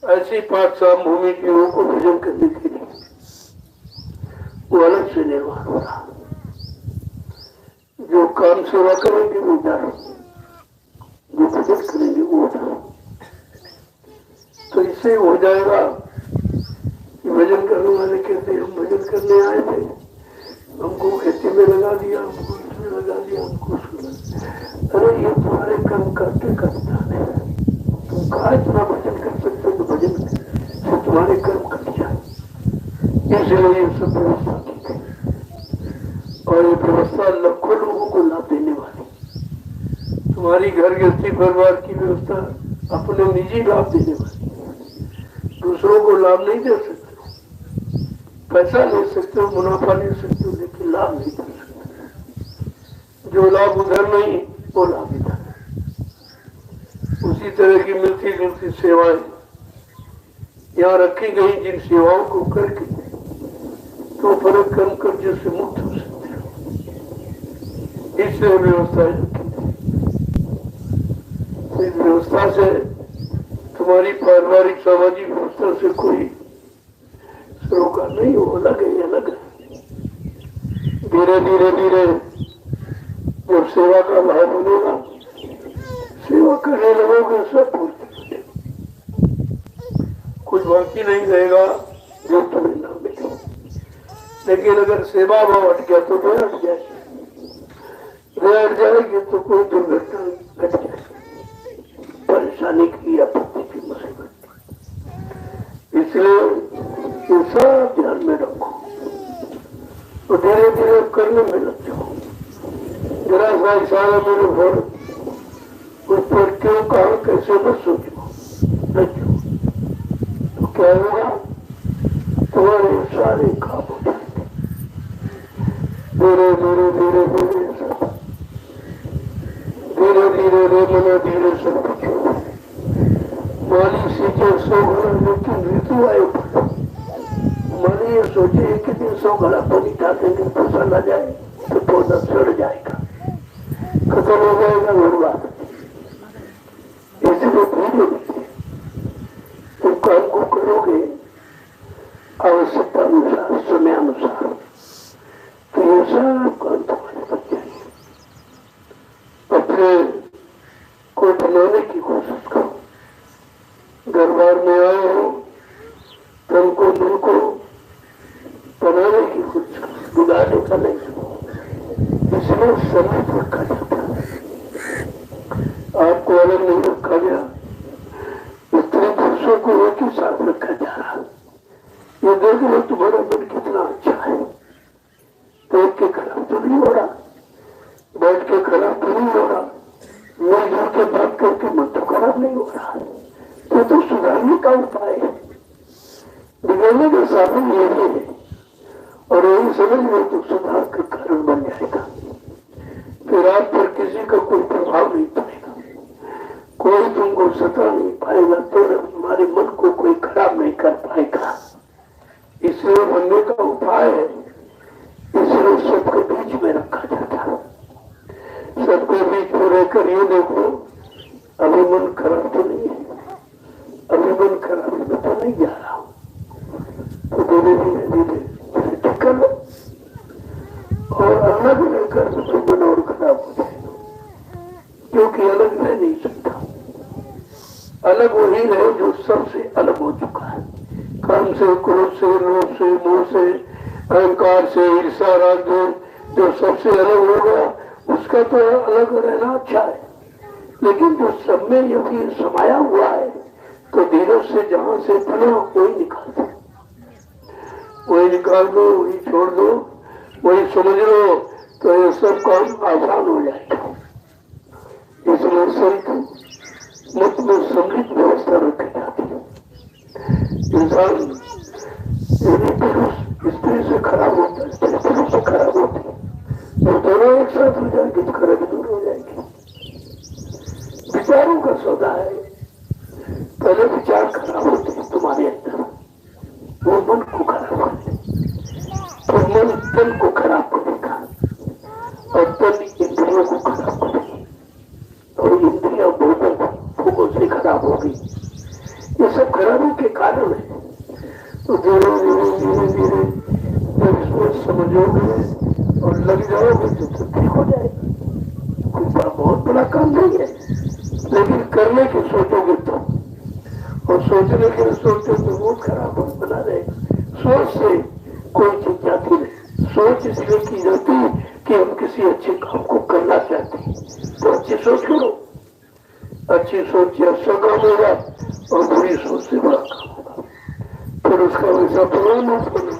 ऐसी 5 भूमि जीवों को भजन करने के लिए वो अलग से निर्माण हो रहा। जो काम सेवा करेंगे वो जा, जो भजन करेंगे वो जा। तो इससे हो जाएगा कि भजन करने वाले कहते हम भजन करने आए थे, हमको खेती में लगा दिया, हमको इसमें लगा दिया, हमको उसमें। अरे ये तुम्हारे कर्म करते करता है, तुम कहा इतना भजन कर सकते हो तो भजन से तुम्हारे कर्म कट जाए। इसलिए ये सब व्यवस्था की गई और ये व्यवस्था लाखों लोगों को लाभ देने वाली। तुम्हारी घर गृहस्थी परिवार की व्यवस्था अपने निजी लाभ देने वाली, दूसरों को लाभ नहीं दे सकते। पैसा ले सकते हो, मुनाफा ले सकते हो, लेकिन लाभ नहीं दे सकते। जो लाभ उधर नहीं वो लाभ इधर। उसी तरह की मिलती जुलती सेवाएं यहाँ रखी गई, जिन सेवाओं को करके तो फर्क कम कर्जे से मुक्त हो सकते हो। इससे व्यवस्था इस व्यवस्था से तुम्हारी पारिवारिक सामाजिक व्यवस्था से कोई सरोकार नहीं हो, अलग है, अलग है। धीरे धीरे धीरे जब सेवा का भाव बनेगा, सेवा करने लगोगे सब पूर्ति। बाकी नहीं रहेगा जो तुम्हें ना मिले। लेकिन अगर सेवा भाव हट गया तो दया हट जाएगी, दया हट जाएगी तो कोई दुर्घटना घट जाएगी, परेशानी की आपत्ति की मुसीबत। इसलिए ये सब ध्यान में रखो तो धीरे धीरे करने में लग जाओ। जरा सा इशारा मेरे घर उस पर क्यों कहा कैसे न सोचो, लगे तो क्या होगा, तुम्हारे सारे काम हो जाएंगे। धीरे धीरे धीरे धीरे सब धीरे धीरे रे मना धीरे सब कुछ माली सीखे 100 घड़ा, लेकिन ऋतु आए माली ये सोचे कि दिन 100 घड़ा पानी डालेंगे फसल आ जाए तो पौधा सड़ जाएगा, खत्म हो जाएगा, बर्बाद। इसलिए धीरे धीरे तुम काम को करोगे आवश्यकता अनुसार, समय अनुसार, तो ये सब काम तुम्हारे बच जाएंगे। अपने को बनाने की कोशिश करो। दरबार में आए हो तन को दिल को बनाने की कोशिश करो, बिगाड़ने का नहीं। इसमें समेत रखा जाता है, आपको अलग नहीं रखा गया, स्त्री पुरुषों को एक ही साथ रखा जा रहा। ये देख लो तुम्हारा मन कितना अच्छा है, देख के खराब तो नहीं हो रहा, बैठ के खराब तो नहीं हो रहा, मिलजुल के बात करके मन तो खराब नहीं हो रहा। तो सुधारने का उपाय है, बिगड़ने का साधन यही है, और यही समझ में तो सुधार का कारण बन जाएगा। फिर आप पर किसी का कोई प्रभाव नहीं पड़ेगा, कोई तुमको सता नहीं पाएगा, तो तुम्हारे मन को कोई खराब नहीं कर पाएगा। इसलिए बनने का उपाय है, इसलिए सबके बीच में रखा जाता है। सबके बीच में रहकर ये देखो अभी मन खराब तो नहीं है, अभी मन खराब में तो नहीं जा रहा, तो धीरे धीरे धीरे ठीक कर लो। और अलग रहकर तो मन और खराब हो जाएगा, क्योंकि अलग रह नहीं सकता। अलग वही रहे जो सबसे अलग हो चुका है, काम से, क्रोध से, लोभ से, मोह से, अहंकार से, ईर्षा, राग, जो सबसे अलग हो गया उसका तो अलग रहना अच्छा है। लेकिन जो सब में यदि समाया हुआ है तो धीरे से जहां से बना वही निकाल दो, वही निकाल दो, वही छोड़ दो, वही समझ लो, तो ये सब काम आसान हो जाएगा। इसलिए संत मत में समृद्ध व्यवस्था रखी जाती है। इंसान यदि पुरुष स्त्री से खराब होता है, स्त्री पुरुष से खराब होती है, और दोनों एक साथ हो जाएंगे तो खराबी दूर हो जाएगी। विचारों का सौदा है, पहले विचार खराब होते हैं तुम्हारे अंदर, वो मन को खराब करे, फिर मन तन को खराब करेगा, और तन इंद्रियों को खराब करेगी, और इंद्रियां भोगों से खराब होगी। ये सब खराबी के कारण है। तो धीरे धीरे धीरे धीरे जब इसको समझोगे और लग जाओगे तो ठीक हो जाएगा। कोई बहुत बड़ा काम नहीं है, लेकिन करने की सोचोगे तो, और सोचने के लिए सोचो तो बहुत खराब बना रहेगा। सोच से कोई चीज जाती नहीं, सोच इसलिए की जाती है कि हम किसी अच्छे काम को करना चाहते हैं, तो अच्छी सोच करो। अच्छी सोच से अच्छा काम होगा और बुरी सोच से बड़ा काम होगा, फिर उसका वैसा परिणाम होगा।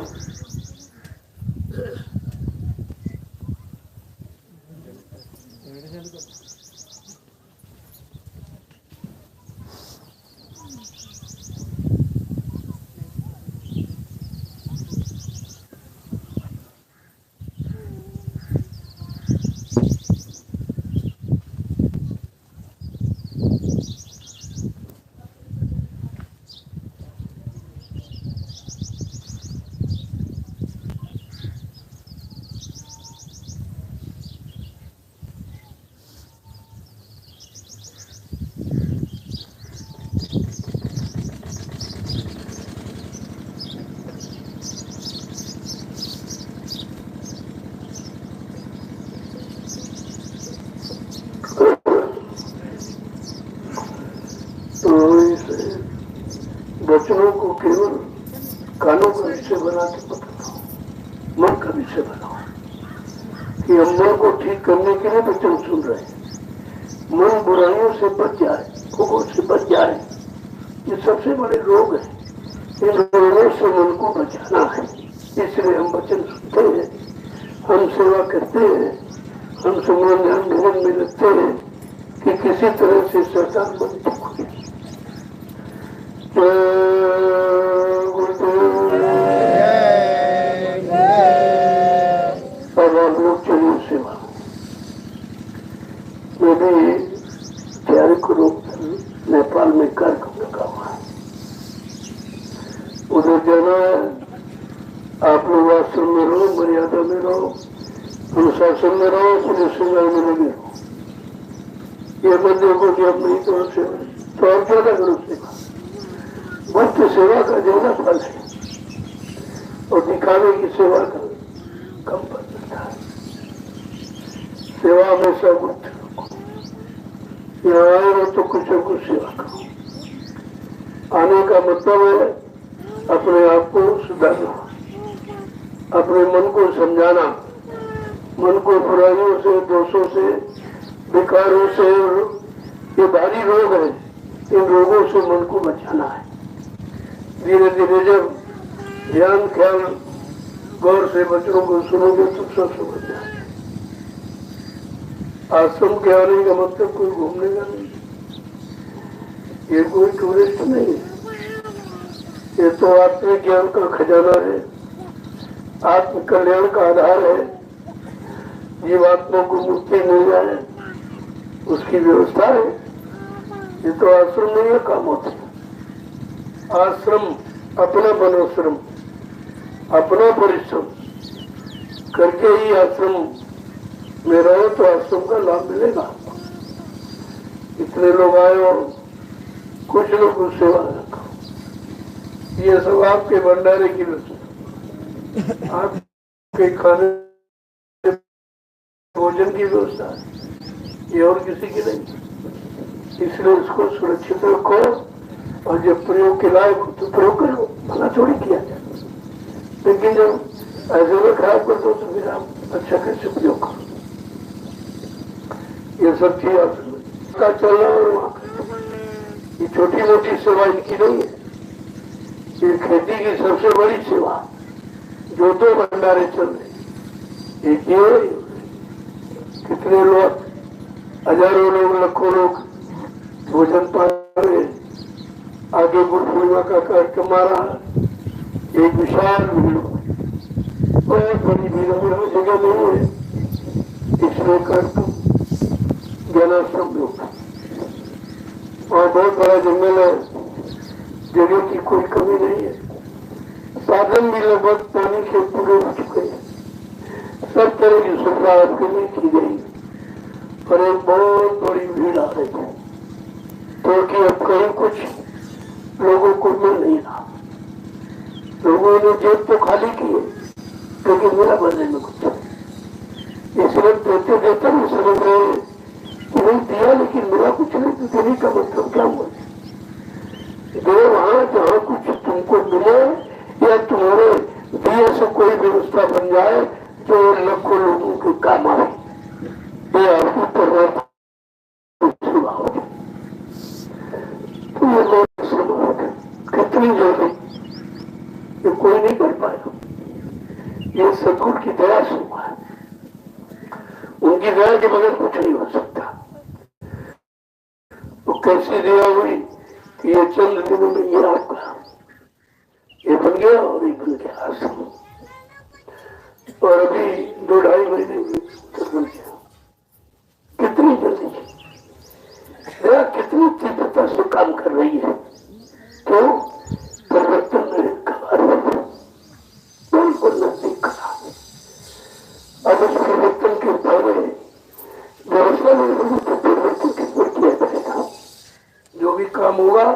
वचनों को केवल कानों का विषय बना के बताओ, मन का विषय बनाओ कि हम मन को ठीक करने के लिए वचन सुन रहे हैं। मन बुराइयों से बच जाए, भोगों से बच जाए, ये सबसे बड़े रोग है। इन रोगों से मन को बचाना है, इसलिए हम वचन सुनते हैं, हम सेवा करते हैं, हम सुमरन ध्यान भजन में लगते हैं कि किसी तरह से शैतान मन दुख हो। अब आप लोग चलिए सेवा। मैं भी तैयारी करूँ, नेपाल में कार्यक्रम लगा हुआ है, उधर जाना है। आप लोग आश्रम में रहो, मर्यादा में रहो, अनुशासन में रहो, पुलिस सेवा में लगे रहो। ये बंदे को कि आप नहीं करो सेवा तो और ज्यादा करो सेवा। भक्त सेवा का ज्यादा फल है और दिखावे की सेवा का कम फल मिलता है। सेवा हमेशा गुप्त रखो, यहाँ आए हो तो कुछ न कुछ सेवा करो। आने का मतलब है अपने आप को सुधारना, अपने मन को समझाना, मन को बुराइयों से, दोषों से, विकारों से, ये भारी रोग है, इन रोगों से मन को बचाना है। धीरे धीरे जब ध्यान ख्याल गौर से वचनों को सुनोगे तो सब समझ जाएंगे। आश्रम के आने का मतलब कोई घूमने का नहीं, ये कोई टूरिस्ट नहीं है, ये तो आत्मिक ज्ञान का खजाना है, आत्म कल्याण का आधार है। जीवात्मा को मुक्ति मिल जाए उसकी व्यवस्था है। ये तो आश्रम में ये काम होता है। आश्रम अपना बनोश्रम, अपना परिश्रम करके ही आश्रम में रहो तो आश्रम का लाभ मिलेगा। इतने लोग आए और कुछ लोग कुछ सेवा रखो, ये सब आपके भंडारे की व्यवस्था, आपके खाने भोजन की व्यवस्था है, ये और किसी की नहीं। इसलिए इसको सुरक्षित रखो और जब प्रयोग के लायक हो तो प्रयोग करो, मना थोड़ी किया जाए। लेकिन जब ऐसे में खराब कर दो तो फिर आप अच्छा कैसे प्रयोग करो। ये सब चीज का चलना और वहाँ ये छोटी मोटी सेवा इनकी नहीं है। ये खेती की सबसे बड़ी सेवा, जो दो भंडारे चल रहे, एक ये कितने लोग, हजारों लोग, लाखों लोग भोजन पा रहे। आगे गुरु पूर्णिमा का कार्यक्रम आ रहा है, एक विशाल भीड़, बहुत बड़ी भीड़ हर जगह नहीं है। इसमें कार्यक्रम ज्ञानाश्रम में होता और बहुत बड़ा जंगल है, जगह की कोई कमी नहीं है। साधन भी लगभग पानी से पूरे हो चुके हैं, सब तरह की सुविधा आपके लिए की गई और एक बहुत बड़ी भीड़ आ रही है, क्योंकि अब कहीं कुछ लोगों को मिल नहीं रहा। लोगों ने जेब तो खाली की है, लेकिन मेरा बनने में कुछ इसलिए देते देते भी समझ रहे हैं कि नहीं दिया, लेकिन मेरा कुछ नहीं, तो देने का मतलब क्या हुआ? दो वहां जहाँ कुछ तुमको मिले या तुम्हारे दिए से कोई व्यवस्था बन जाए जो लाखों लोगों के काम आए, ये आपको परिवार तो ये लोग कितनी जल्दी ये कोई नहीं कर पाया। ये सदगुरु की दया से हुआ है, उनकी दया के बगैर कुछ नहीं हो सकता। तो कैसी दया हुई कि ये चंद दिनों में ये आपका ये बन गया और ये बन गया आश्रम, और अभी 2-2.5 महीने में बन गया। कितनी जल्दी दया कितनी तीव्रता से काम कर रही है। तो परिवर्तन बिल्कुल नजदीक खड़ा है। अब इस परिवर्तन के पहले व्यवस्था में परिवर्तन कितना किया जाएगा। जो भी काम होगा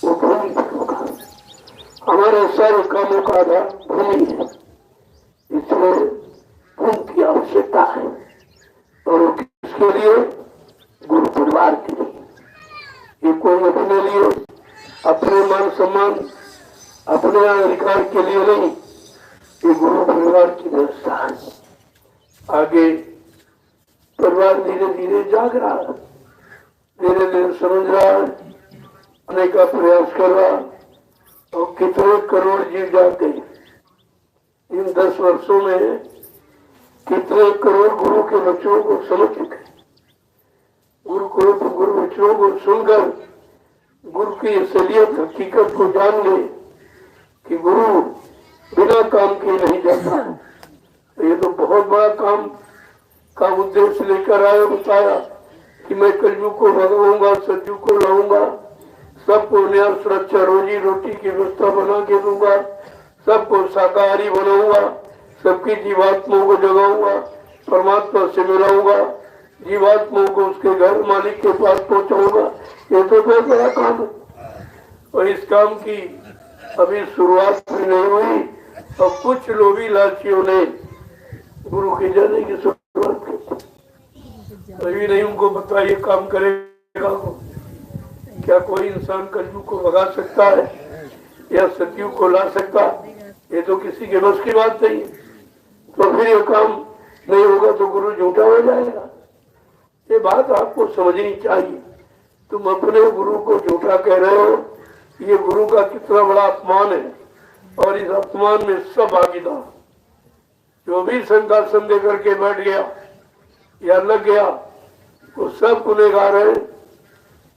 वो भूमि पर होगा। हमारे सारे कामों का आधार भूमि है, इसलिए भूमि की आवश्यकता है। और किसके लिए? गुरु परिवार के लिए। ये कोई अपने लिए अपने अपने मान सम्मान, अपने अधिकार के लिए नहीं, ये गुरु परिवार की व्यवस्था है। आगे परिवार धीरे धीरे जाग रहा, धीरे धीरे समझ रहा, आने का प्रयास कर रहा, और कितने करोड़ जीव जाग गए इन 10 वर्षों में। कितने करोड़ गुरु के वचनों को समझ चुके, गुरु वचनों को सुनकर गुरु की असलियत हकीकत को जान ले कि गुरु बिना काम के नहीं जाता। तो ये तो बहुत बड़ा काम का उद्देश्य लेकर आया, बताया कि मैं कलयुग को भगाऊंगा, सतयुग को लाऊंगा, सबको न्याय सुरक्षा रोजी रोटी की व्यवस्था बना के दूंगा, सबको शाकाहारी बनाऊंगा, सबकी जीवात्माओं को जगाऊंगा, परमात्मा से मिलाऊंगा, जीवात्माओं को उसके घर मालिक के पास पहुंचाऊंगा। ये तो बहुत बड़ा काम है, और इस काम की अभी शुरुआत भी नहीं हुई, और कुछ लोभी लालचियों ने गुरु के जाने की शुरुआत की। अभी नहीं उनको पता ये काम करेगा। क्या कोई इंसान कलयुग को भगा सकता है या सतयुग को ला सकता? ये तो किसी के बस की बात नहीं है। तो फिर ये काम नहीं होगा तो गुरु झूठा हो जाएगा। ये बात आपको समझनी चाहिए। तुम अपने गुरु को झूठा कह रहे हो, ये गुरु का कितना बड़ा अपमान है, और इस अपमान में सब भागीदार। जो भी संघासन दे करके बैठ गया या लग गया, वो सब गुनहगार है।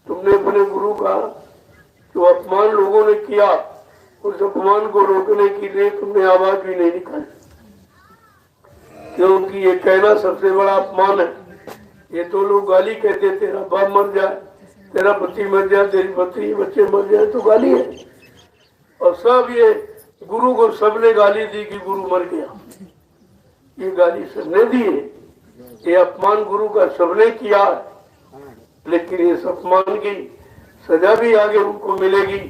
तुमने अपने गुरु का जो अपमान लोगों ने किया, उस अपमान को रोकने के लिए तुमने आवाज भी नहीं निकाली, क्योंकि ये कहना सबसे बड़ा अपमान है। ये तो लोग गाली कहते, तेरा बाप मर जाए, तेरा पति मर जाए, तेरी पत्नी बच्चे मर जाए, तो गाली है। और सब ये गुरु को सबने गाली दी कि गुरु मर गया, ये गाली सबने दी है। ये अपमान गुरु का सबने किया है, लेकिन इस अपमान की सजा भी आगे उनको मिलेगी,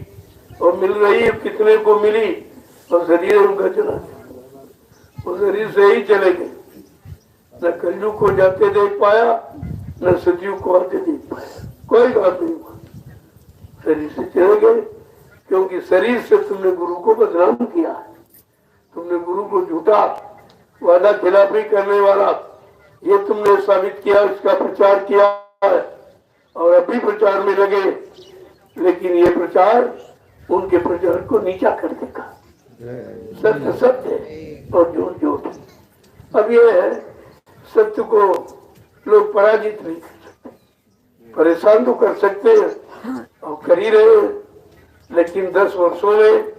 और मिल रही है। कितने को मिली, और शरीर उनका चला गया, वो शरीर से ही चले गए। न कलयुग को जाते देख पाया, न सतयुग को आते देख पाया, कोई बात नहीं हुआ, शरीर से चले गए। क्योंकि शरीर से तुमने गुरु को बदनाम किया है, तुमने गुरु को झूठा वादा खिलाफी करने वाला ये तुमने साबित किया, इसका प्रचार किया है, और अभी प्रचार में लगे। लेकिन ये प्रचार उनके प्रचार को नीचा कर देगा। सत्य सत्य है और झूठ झूठ। अब ये है, सत्य को लोग पराजित नहीं कर सकते, परेशान तो कर सकते हैं और कर ही रहे हैं। लेकिन 10 वर्षों में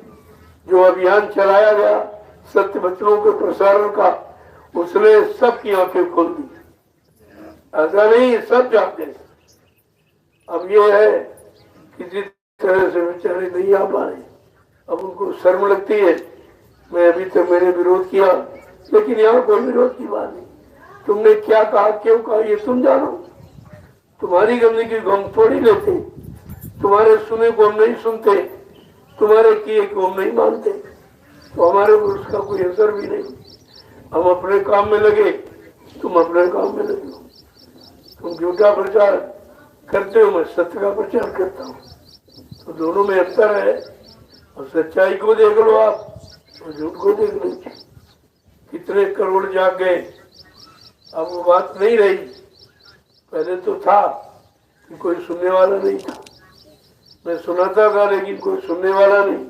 जो अभियान चलाया गया सत्य वचनों के प्रसारण का, उसने सबकी आंखें खोल दी। ऐसा नहीं सब जाग गए। अब ये है, किसी तरह से बेचारे नहीं आ पा रहे, अब उनको शर्म लगती है। मैं अभी तक मैंने विरोध किया, लेकिन यहाँ कोई विरोध की बात नहीं। तुमने क्या कहा, क्यों कहा, ये तुम जानो। तुम्हारी गंदगी को हम थोड़ी लेते, तुम्हारे सुने को हम नहीं सुनते, तुम्हारे किए को हम नहीं मानते, तो हमारे को उसका कोई असर भी नहीं। हम अपने काम में लगे, तुम अपने काम में लगे हो। तुम झूठा प्रचार करते हो, मैं सत्य का प्रचार करता हूँ, तो दोनों में अंतर है। और सच्चाई को देख लो आप, और झूठ को देख लो। कितने करोड़ जाग गए, अब वो बात नहीं रही। पहले तो था कि कोई सुनने वाला नहीं था, मैं सुनाता था लेकिन कोई सुनने वाला नहीं,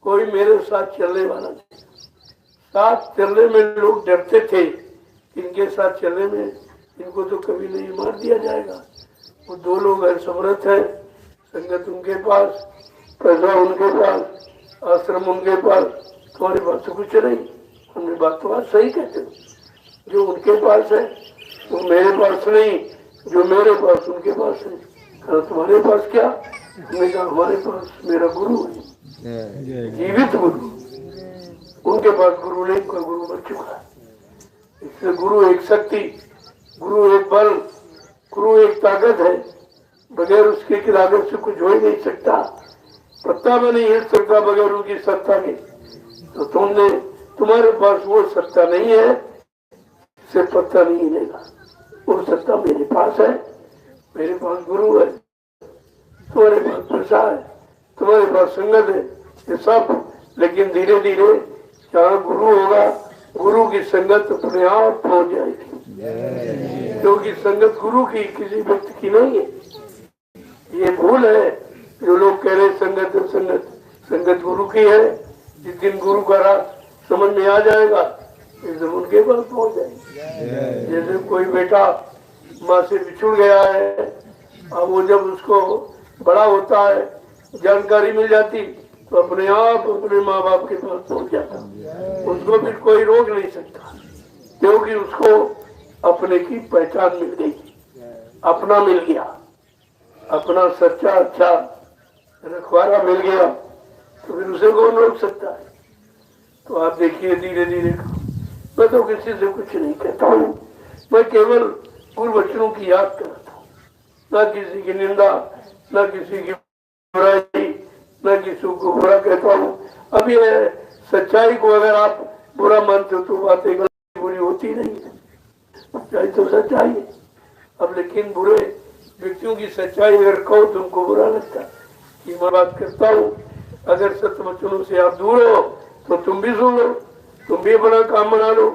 कोई मेरे साथ चलने वाला नहीं। साथ चलने में लोग डरते थे, इनके साथ चलने में इनको तो कभी नहीं मार दिया जाएगा। वो 2 लोग हैं, समर्थ है, संगत उनके पास, पैसा उनके पास, आश्रम उनके पास, तुम्हारे पास तो कुछ नहीं। हमने बात तो आज सही कहते हो, जो उनके पास है वो मेरे पास नहीं, जो मेरे पास उनके पास है। तुम्हारे पास क्या? हमने कहा हमारे पास मेरा गुरु है, जीवित गुरु। उनके पास गुरु नहीं, उनका गुरु मर चुका है। इसलिए गुरु एक शक्ति, गुरु एक बल, गुरु एक ताकत है। बगैर उसके ताकत से कुछ हो ही नहीं सकता। पत्ता में नहीं हिल सकता बगैर उनकी सत्ता के। तो तुम्हारे पास वो सत्ता नहीं है, से पत्ता नहीं हिलेगा। वो सत्ता मेरे पास है, मेरे पास गुरु है, तुम्हारे पास पैसा है, तुम्हारे पास संगत है, ये सब। लेकिन धीरे धीरे जहाँ गुरु होगा, गुरु की संगत अपने आप हो जाएगी, क्योंकि संगत गुरु की किसी व्यक्ति की नहीं है। ये भूल है जो लोग कह रहे संगत है, संगत संगत गुरु की है। जिस दिन गुरु का राह समझ में आ जाएगा, एकदम उनके पास पहुंच जाएंगे। जैसे कोई बेटा माँ से बिछुड़ गया है, अब वो जब उसको बड़ा होता है, जानकारी मिल जाती, तो अपने आप अपने माँ बाप के पास पहुंच जाता। उसको भी कोई रोक नहीं सकता, क्योंकि उसको अपने की पहचान मिल गई, अपना मिल गया, अपना सच्चा अच्छा रखवारा मिल गया, तो फिर उसे कौन रोक सकता है। तो आप देखिए धीरे धीरे, मैं तो किसी से कुछ नहीं कहता हूँ, मैं केवल गुरु वचनों की याद करता हूँ, न किसी की निंदा, न किसी की बुराई, न किसी को बुरा कहता हूँ। अब ये सच्चाई को अगर आप बुरा मानते हो तो बातें बुरी होती नहीं है, सच्चाई तो सच्चाई है। अब लेकिन बुरे व्यक्तियों की सच्चाई अगर कहो तुमको बुरा लगता है, कि मैं बात करता हूँ, अगर सत्य वचनों से आप दूर हो तो तुम भी सुन लो, तुम भी अपना काम बना लो,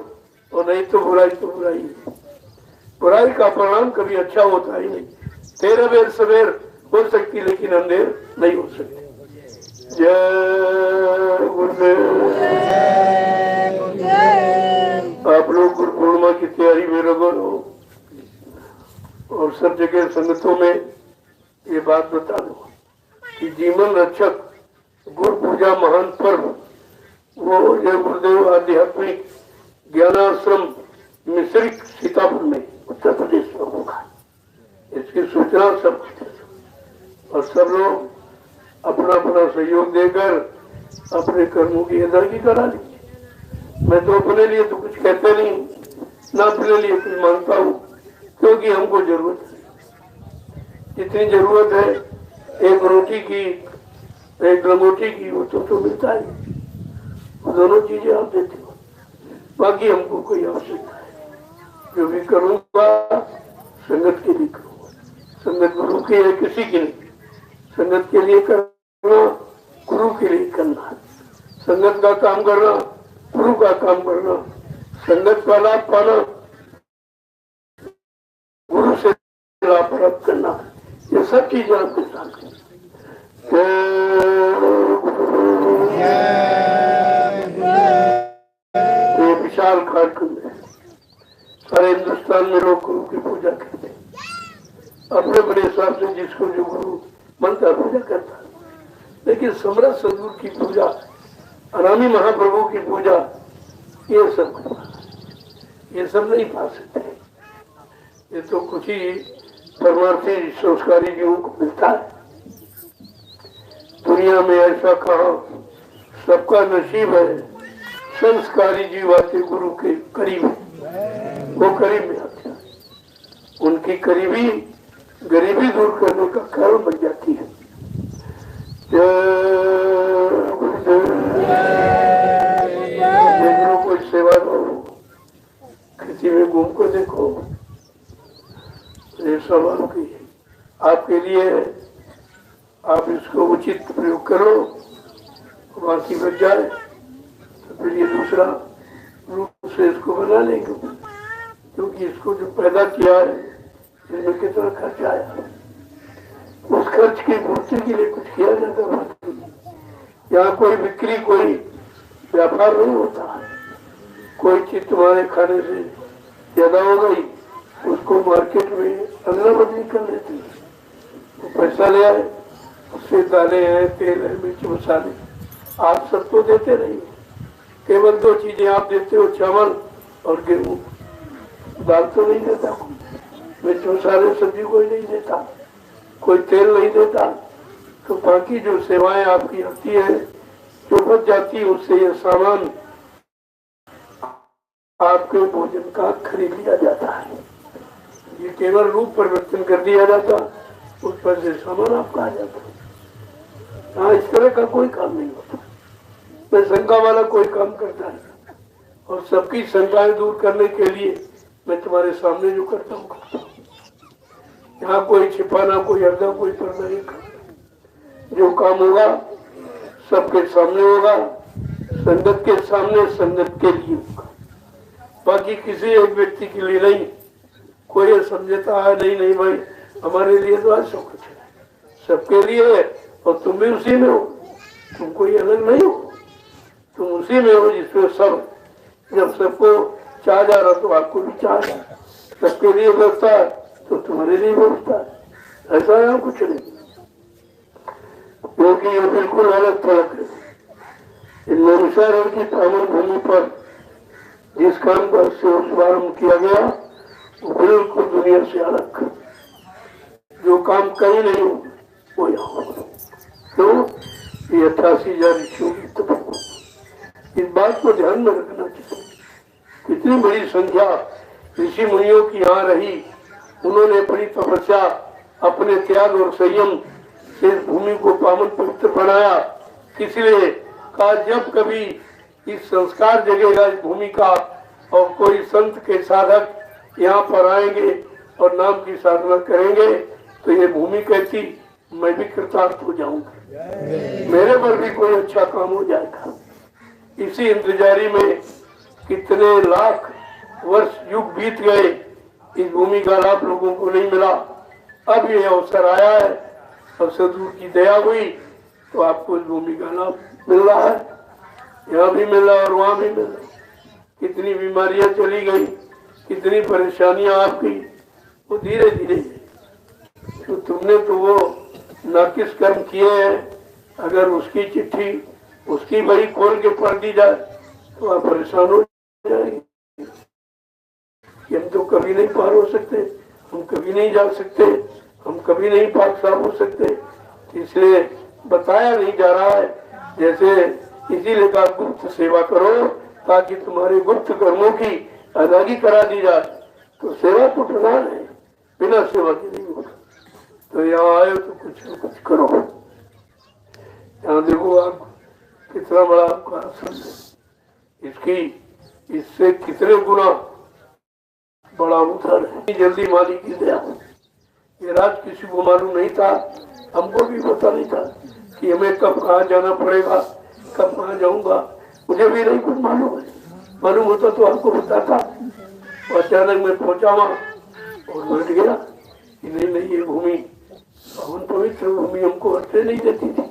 और नहीं तो बुराई है। बुराई का परिणाम कभी अच्छा होता ही नहीं। तेरा बेर सवेर हो सकती, लेकिन अंधेर नहीं हो सकती। जय गुरुदेव। आप लोग गुरु पूर्णिमा की तैयारी में लगो और सब जगह संगतों में ये बात बता दो कि जीवन रक्षक गुरु पूजा महान पर्व वो जय गुरुदेव आध्यात्मिक ज्ञानाश्रम मिश्रिक सीतापुर में उत्तर प्रदेश में होगा। इसकी सूचना सब और सब लोग अपना अपना सहयोग देकर अपने कर्मों की अदायगी करा लीजिए। मैं तो अपने लिए तो कुछ कहते नहीं, ना अपने लिए कुछ मांगता हूँ, क्योंकि हमको जरूरत है, जितनी जरूरत है एक रोटी की, एक लंगोटी की, वो तो मिलता है। दोनों चीजें आप देते हो, बाकी हमको कोई आवश्यकता है। जो भी करूँगा संगत के लिए करूँगा, संगत गुरु की है, किसी की नहीं। संगत के लिए करना, गुरु के लिए करना, संगत का काम करना, गुरु का काम करना, संगत का लाभ पाना, गुरु से लाभ प्राप्त करना, ये सब चीजें आपके सामने। ये विशाल कार्यक्रम है, सारे हिंदुस्तान में लोग गुरु की पूजा करते हैं, अपने अपने हिसाब से जिसको जो गुरु मनता पूजा करता। लेकिन समरथ सदगुरु की पूजा, अनामी महाप्रभु की पूजा, ये सब नहीं पा सकते। ये तो कुछ ही परमार्थी संस्कारी जीवों को मिलता है। दुनिया में ऐसा कहा सबका नसीब है, संस्कारी जीव आते गुरु के करीब, वो करीब में आते हैं, उनकी करीबी गरीबी दूर करने का कारण बन जाती है। गुरु को सेवा दो, किसी में घूम को देखो, ये सब आपके लिए है, आप इसको उचित प्रयोग करो, बाकी बच जाए तो फिर ये दूसरा रूप से इसको बना लेंगे, क्योंकि इसको जो पैदा किया है इसमें कितना खर्च आया, उस खर्च की पूर्ति के लिए कुछ किया जाता है। यहाँ कोई बिक्री, कोई व्यापार नहीं होता है। कोई चीज तुम्हारे खाने से ज्यादा हो गई, उसको मार्केट में अदला बदली कर लेते हैं, तो पैसा ले आए, उससे दालें हैं, तेल है, मिर्च मसाले, आप सब तो देते नहीं, केवल दो चीजें आप देते हो, चावल और गेहूँ, दाल तो नहीं देता, मिर्च मसाले सब्जी कोई नहीं देता, कोई तेल नहीं देता। तो बाकी जो सेवाएं आपकी आती है, जो बच जाती है, उससे ये सामान आपके भोजन का खरीद लिया जाता है। ये केवल रूप परिवर्तन कर दिया जाता, उस पर से सामान आपका आ जाता है। हाँ, इस तरह का कोई काम नहीं होता। मैं शंका वाला कोई काम करता है, और सबकी शंकाएं दूर करने के लिए मैं तुम्हारे सामने जो करता हूँ, यहाँ कोई छिपाना, कोई अर्धा, कोई पर्दा नहीं करता। जो काम होगा सबके सामने होगा, संगत के सामने, संगत के लिए होगा, बाकी किसी एक व्यक्ति के लिए नहीं। कोई ये समझता है नहीं नहीं भाई हमारे लिए तो आज सब कुछ है, सबके लिए है और तुम भी उसी में हो, तुम कोई अलग नहीं हो, तुम उसी में हो जिसमें सब। जब सबको चाह जा रहा तो आपको भी चाह जा, सबके लिए व्यवस्था है तो तुम्हारे लिए व्यवस्था है, ऐसा है कुछ नहीं, क्योंकि ये बिल्कुल अलग थलग है। इन मनुष्य की पावन भूमि पर जिस काम का शुभारंभ किया गया वो बिल्कुल दुनिया से अलग, जो काम कहीं नहीं हो वो यहाँ हो। तो ये 88,000 ऋषियों की तपस्या, इस बात को ध्यान में रखना चाहिए। इतनी बड़ी संख्या ऋषि मुनियों की यहाँ रही, उन्होंने अपनी तपस्या, अपने त्याग और संयम से इस भूमि को पावन पवित्र बनाया। इसलिए कहा जब कभी इस संस्कार जगेगा इस भूमि का और कोई संत के साधक यहाँ पर आएंगे और नाम की साधना करेंगे तो ये भूमि कहती मैं भी कृतार्थ हो जाऊंगा, मेरे पर भी कोई अच्छा काम हो जाएगा। इसी इंतजारी में कितने लाख वर्ष युग बीत गए, इस भूमि का लाभ लोगों को नहीं मिला। अब ये अवसर आया है और सदगुरु की दया हुई तो आपको इस भूमि का लाभ मिल रहा है, यहाँ भी मिल रहा है और वहाँ भी मिल रहा है। कितनी बीमारियां चली गई, कितनी परेशानियां आपकी, वो धीरे धीरे तो तुमने तो वो नाकिस कर्म किए हैं, अगर उसकी चिट्ठी उसकी बही खोल के पढ़ दी जाए तो आप परेशान हो जाएंगे। हम तो कभी नहीं पार हो सकते, हम कभी नहीं जा सकते, हम कभी नहीं पाक साफ हो सकते, इसलिए बताया नहीं जा रहा है। जैसे इसीलिए कहा गुप्त सेवा करो ताकि तुम्हारे गुप्त कर्मों की अदायगी करा दी जाए। तो सेवा तो प्रधान है, बिना सेवा के नहीं होगा। तो यहाँ आए तो कुछ न कुछ करो। यहाँ देखो आप कितना बड़ा आपका आश्रम है, इसकी इससे कितने गुना बड़ा उदाहरण है। जल्दी मालिक की दया, ये राज किसी को मालूम नहीं था, हमको भी पता नहीं था कि हमें कब कहाँ जाना पड़ेगा, कब कहाँ जाऊंगा, मुझे भी नहीं कुछ मालूम है। मालूम होता तो आपको बताता। तो अचानक मैं पहुंचा वहाँ और बैठ गया कि नहीं नहीं ये भूमि पावन पवित्र भूमि हमको अटने नहीं देती थी,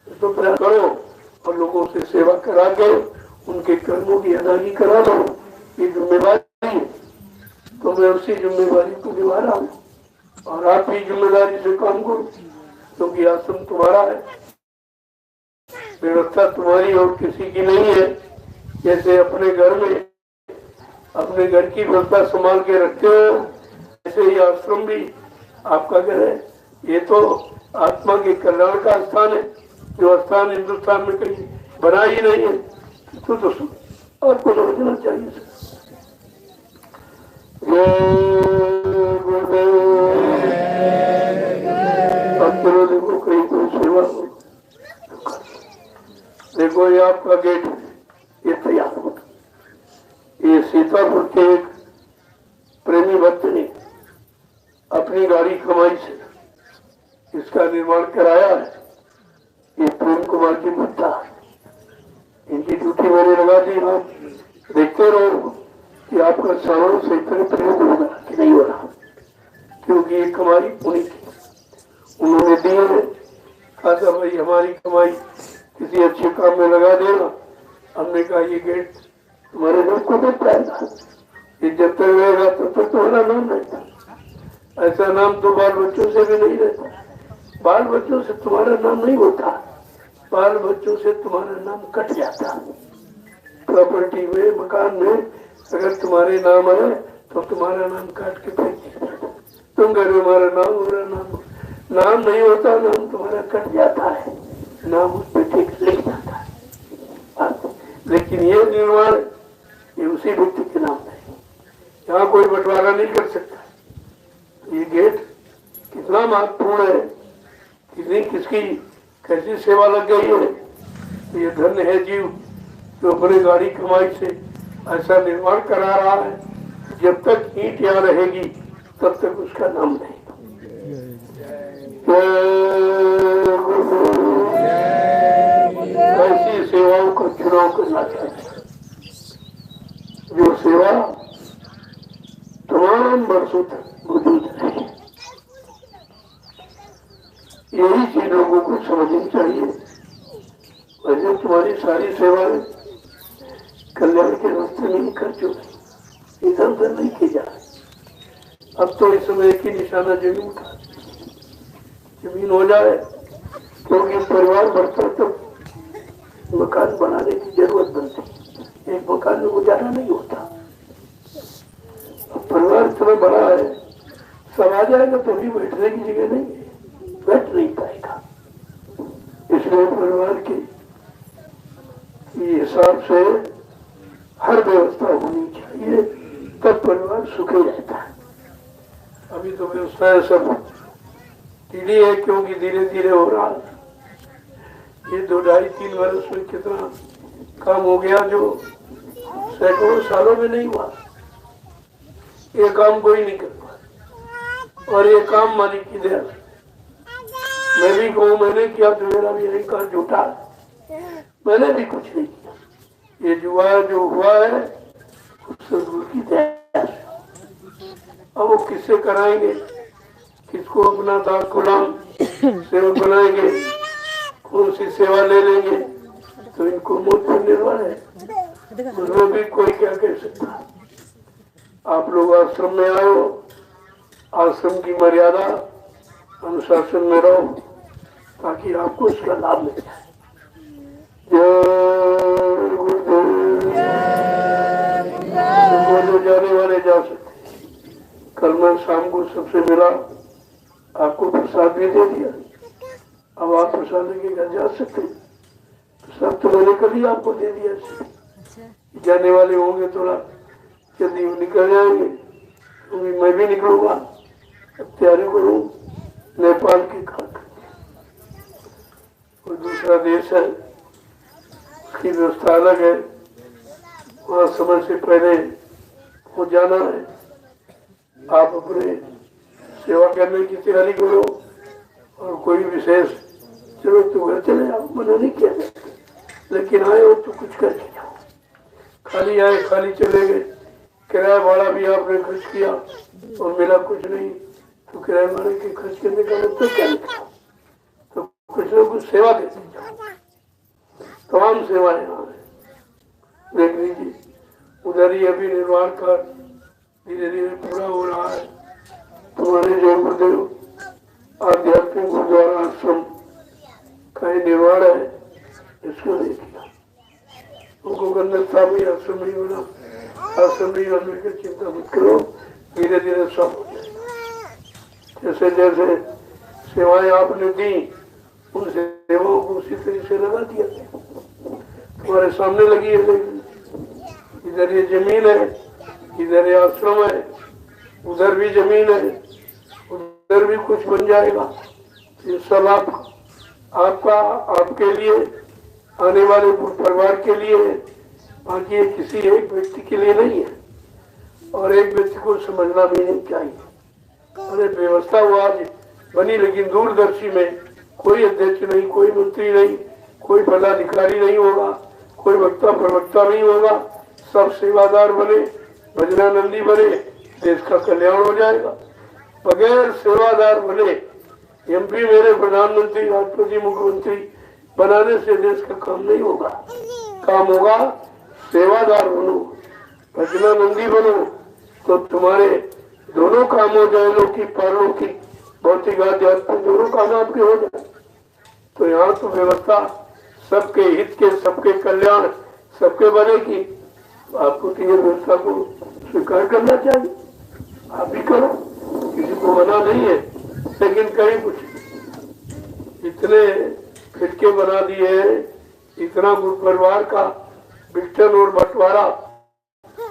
तो प्रयास करो और लोगों से सेवा करा के उनके कर्मों की अदायगी करा दो, ये जिम्मेवारी है। तो मैं उसी जिम्मेवारी को निभा रहा हूँ और आप भी जिम्मेदारी से काम करो, क्योंकि आश्रम तुम्हारा है, व्यवस्था तुम्हारी और किसी की नहीं है। जैसे अपने घर में अपने घर की व्यवस्था संभाल के रखते हो, ऐसे ही आश्रम भी आपका घर है। ये तो आत्मा के कल्याण का स्थान है, जो स्थान हिंदुस्तान में कहीं बना ही नहीं है। तो आपको समझना चाहिए। देखो कहीं कोई सेवा हो, देखो ये आपका गेट ये तैयार हो। ये सीतापुर के एक प्रेमी भक्त ने अपनी गाड़ी कमाई से इसका निर्माण कराया है। ये प्रेम कुमार की मुद्दा, इनकी ड्यूटी मैंने लगा दी। आप देखते रहो कि आपका सामान सही तरह प्रयोग होगा कि नहीं हो रहा, क्योंकि ये कमाई उन्हीं की उन्होंने दी है। कहा था भाई हमारी कमाई किसी अच्छे काम में लगा देना। हमने कहा ये गेट तुम्हारे नाम को देख पाएगा, ये जब तक रहेगा तब तक तुम्हारा नाम रहता। ऐसा नाम तो बाल बच्चों से भी नहीं रहता, बाल बच्चों से तुम्हारा नाम नहीं होता, बाल बच्चों से तुम्हारा नाम कट जाता। प्रॉपर्टी में मकान में अगर तुम्हारे नाम है तो तुम्हारा नाम काट के फेंक दिया। तुम घर में हमारा नाम हो रहा, नाम नहीं होता, नाम तुम्हारा कट जाता है, नाम उस पर ठीक लिख जाता है। लेकिन ये निर्माण ये उसी व्यक्ति के नाम है, यहाँ कोई बंटवारा नहीं कर सकता। ये गेट कितना महत्वपूर्ण है, कितनी किसकी कैसी सेवा लग गई है। ये धन्य है जीव जो अपने गाड़ी कमाई से ऐसा निर्माण करा रहा है। जब तक ईंट यहाँ रहेगी तब तक उसका नाम नहीं। सेवाओं का चुनाव करना चाहिए, जो सेवा तमाम वर्षों तक मौजूद रहे। यही चीज लोगों को समझनी चाहिए। वैसे तुम्हारी सारी सेवाएं कल्याण के रास्ते में ही कर चुके, इधर उधर नहीं की जा रही। अब तो इस समय एक ही निशाना जमीन का, जमीन हो जाए, क्योंकि परिवार बढ़ता तो मकान बनाने की जरूरत बनती, एक मकान में गुजारा नहीं होता। अब परिवार इतना बड़ा है, सब आ जाएगा तो भी बैठने की जगह नहीं है, बैठ नहीं पाएगा। इसलिए परिवार के हिसाब से हर व्यवस्था होनी चाहिए, तब परिवार सुखी रहता है। अभी तो व्यवस्था सब टीढ़ी है, क्योंकि धीरे धीरे हो रहा है। ये 2-2.5-3 वर्ष में कितना काम हो गया जो सैकड़ों सालों में नहीं हुआ। ये काम कोई नहीं कर पाया, और ये काम मालिक की दया। मैं भी कहूँ मैंने किया तो मेरा भी यही काम झूठा है, मैंने भी कुछ नहीं किया। ये जो हुआ है सदगुरु की दया। अब वो किससे कराएंगे, किसको अपना दास गुलाम सेवक बनाएंगे, कौन सी सेवा ले लेंगे, तो इनको मौत पर निर्भर है, उसमें भी कोई क्या कह सकता। आप लोग आश्रम में आए हो, आश्रम की मर्यादा अनुशासन में रहो, ताकि आपको इसका लाभ मिल जाए। जय गुरुदेव। जाने वाले जा सकते। कल मैं शाम को सबसे मिला, आपको प्रसाद भी दे दिया। अब आप प्रसाद लेके घर जा सकते। सब तो मैंने कल ही आपको दे दिया। जाने वाले होंगे थोड़ा जल्दी निकल जाएंगे, तो मैं भी निकलूंगा। अब तैयारी करूँ नेपाल की खाकर, और दूसरा देश है, उसकी व्यवस्था अलग है, वहाँ समय से पहले हो जाना है। आप अपने सेवा करने की तैयारी करो, और कोई विशेष जरूरत तो घर चले जाओ, मना नहीं किया जाता, लेकिन आए हो तो कुछ करके जाओ। खाली आए खाली चले गए, किराया भाड़ा भी आपने खर्च किया और मिला कुछ नहीं, तो किराया भाड़े के खर्च करने का मतलब क्या निकला। तो कुछ ना कुछ सेवा देते जाओ, तमाम सेवाएं यहाँ है। देख लीजिए, उधर ही अभी निर्माण का धीरे धीरे पूरा हो रहा है। तुम्हारे जो गुरुदेव आध्यात्मिक गुरुद्वारा आश्रम का निर्माण है, इसको नहीं किया। उनको गंदर था भी आश्रम नहीं बना, आश्रम नहीं बनने की चिंता मत करो, धीरे धीरे सब हो जाएगा। जैसे जैसे सेवाएं आपने दी, उन सेवाओं को उसी तरीके से लगा दिया। तुम्हारे सामने लगी है, लेकिन इधर ये जमीन है, इधर ये आश्रम है, उधर भी जमीन है, उधर भी कुछ बन जाएगा। ये सब आपका आपके लिए, आने वाले परिवार के लिए है, बाकी ये किसी एक व्यक्ति के लिए नहीं है। और एक व्यक्ति को समझना भी नहीं चाहिए। अरे व्यवस्था वो आज बनी, लेकिन दूरदर्शी में कोई अध्यक्ष नहीं, कोई मंत्री नहीं, कोई पदाधिकारी नहीं होगा, कोई वक्ता प्रवक्ता नहीं होगा, सब सेवादार बने, भजनानंदी बने, देश का कल्याण हो जाएगा। बगैर सेवादार बने एमपी मेरे प्रधानमंत्री, राष्ट्रपति, मुख्यमंत्री बनाने से देश का काम नहीं होगा। काम होगा सेवादार बनो, भजनानंदी बनो, तो तुम्हारे दोनों काम हो जाए, लौकिक पारलौकिक, भौतिक आध्यात्मिक दोनों काम आपके हो जाए। तो यहाँ तो व्यवस्था सबके हित के, सबके कल्याण, सबके बनेगी। आपको तो ये व्यवस्था को स्वीकार करना चाहिए, आप भी करो, किसी को मना नहीं है। लेकिन कहीं कुछ इतने खिड़के बना दिए, इतना गुरु परिवार का विघटन और बंटवारा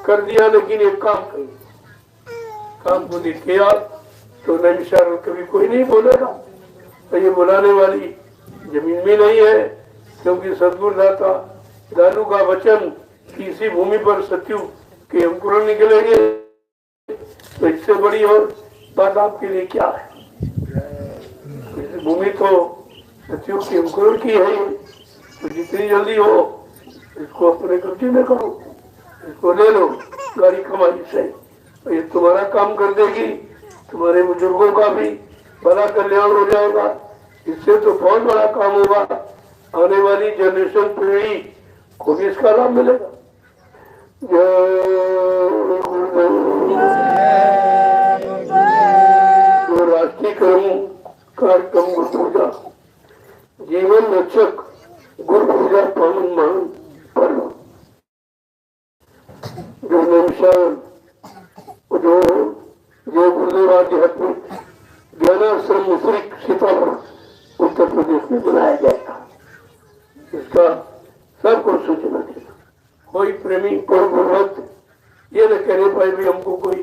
कर दिया, लेकिन एक काम को नहीं किया तो नैमिषारण्य कभी कोई नहीं बोलेगा। तो ये बुलाने वाली जमीन भी नहीं है, क्योंकि सदगुरु दाता दादू का वचन कि इसी भूमि पर सत्यु के अंकुरण निकलेंगे, तो इससे बड़ी और बात आपके लिए क्या है। भूमि तो सत्यु के अंकुरण की है, तो जितनी जल्दी हो इसको अपने कब्जे में करो, इसको ले लो, गाड़ी कमाई से ये तुम्हारा काम कर देगी, तुम्हारे बुजुर्गों का भी बड़ा कल्याण हो जाएगा। इससे तो बहुत बड़ा काम होगा, आने वाली जनरेशन पीढ़ी को भी इसका लाभ मिलेगा। जो राष्ट्रीय कार्यक्रम गुरु पूजा जीवन रक्षक गुरु पूजा पावन महान पर्व जो निमिषान जो गुरुदेव आध्यात्मिक ज्ञानाश्रम मुसरिक सीतापुर उत्तर प्रदेश में बनाया जाएगा, इसका सबको सूचना देना। कोई प्रेमी कोई गुरुभक्त ये न कहने पाए भी हमको कोई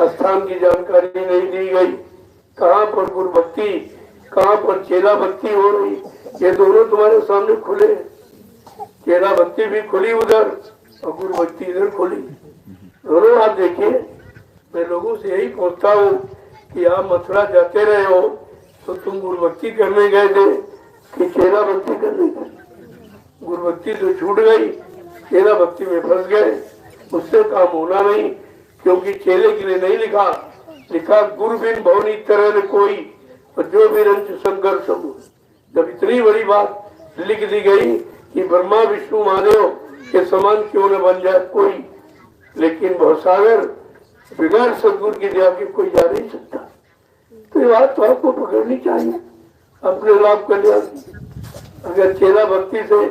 स्थान की जानकारी नहीं दी गई, कहाँ पर गुरु भक्ति कहाँ पर चेला भक्ति हो रही, ये दोनों तुम्हारे सामने खुले। चेला भक्ति भी खुली उधर और गुरु भक्ति इधर खुली, दोनों आप देखिए। मैं लोगों से यही पूछता हूँ कि आप मथुरा जाते रहे हो तो तुम गुरु भक्ति करने गए थे कि चेला भक्ति करने गए? गुरु भक्ति तो छूट गई, चेला भक्ति में फंस गए, उससे काम होना नहीं, क्योंकि चेले के लिए नहीं लिखा गुरु बिन भवनी तरह कोई और जो भी रंच संघर्ष हो। जब इतनी बड़ी बात लिख दी गई कि ब्रह्मा विष्णु महादेव के समान क्यों न बन जाए कोई, लेकिन भवसागर बिगड़ सदगुरु की दया के कोई जा नहीं सकता। तो ये बात तो आपको पकड़नी चाहिए अपने लाभ कल्याण। अगर चेला भक्ति से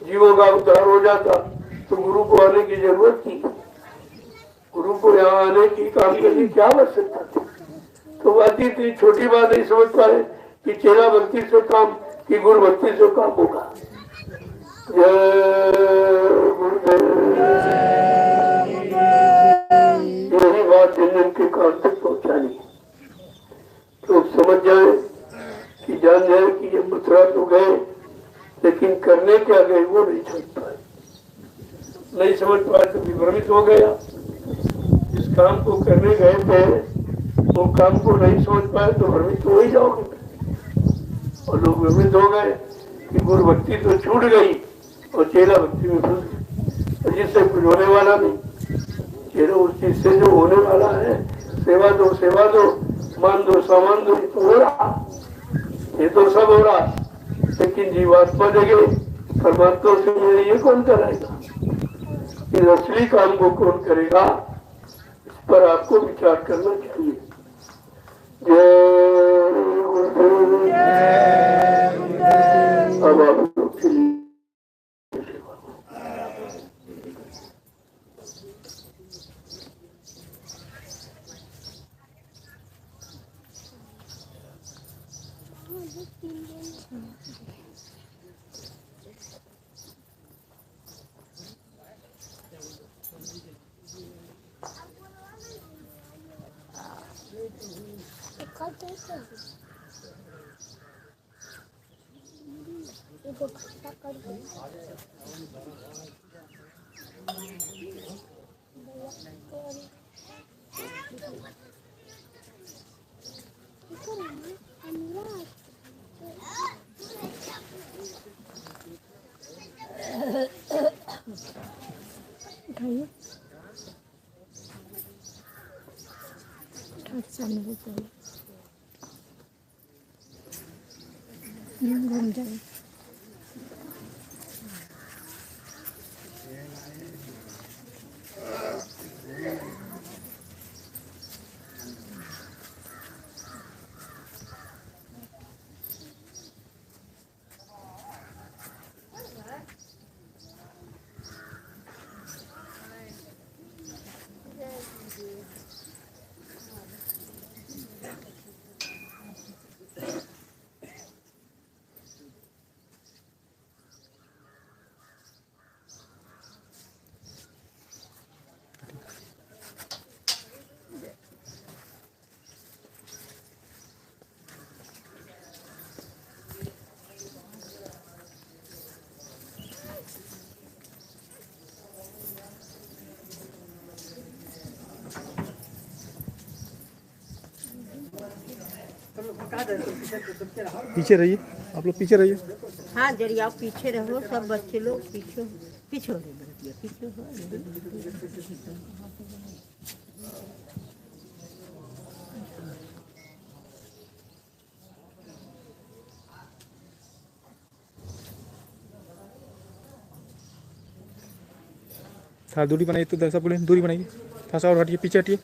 जीवों का उद्धार हो जाता तो गुरु को आने की जरूरत थी, गुरु को यहाँ आने की काम करने की क्या आवश्यकता थी? तो बात इतनी छोटी बात नहीं समझ पा रहे कि चेला भक्ति से काम कि गुरु भक्ति से काम होगा। यही बात जन के कान तक पहुँचानी, लोग समझ जाए कि जान जाए कि ये मथुरा तो गए लेकिन करने क्या गए वो नहीं समझ पाए, नहीं समझ पाए तो विभ्रमित हो गया। जिस काम को करने गए थे वो काम को नहीं समझ पाए तो भ्रमित हो ही जाओगे। और लोग भ्रमित हो गए कि गुरु भक्ति तो छूट गई और चेला भक्ति में फंस गए, जिससे कुछ होने वाला नहीं। चेला उस चीज से जो होने वाला है, सेवा दो मान दो सामान दो, ये तो हो रहा, ये तो सब हो रहा, लेकिन जीवात्मा जगह परमात्मा से मिले ये कौन कराएगा? इस असली काम को कौन करेगा? इस पर आपको विचार करना चाहिए। अब आप लोग के लिए घूम जाए। पीछे रहिए, आप लोग पीछे रहिए। हाँ जरिया पीछे रहो, सब बच्चे लोग पीछे पीछे हो रहे, पीछे हो। था दूरी बनाइए तो दर्शक बोले दूरी बनाइए, थोड़ा सा और हटिए, पीछे हटिए।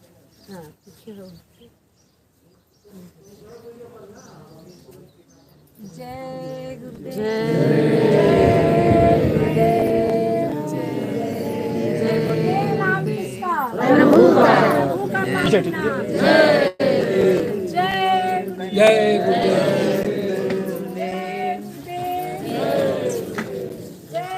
हाँ पीछे रहो। जय गुरुदेव। जय गुरुदेव नाम किसका? प्रभु का पीछे हटिए। जय जय गुरुदेव। जय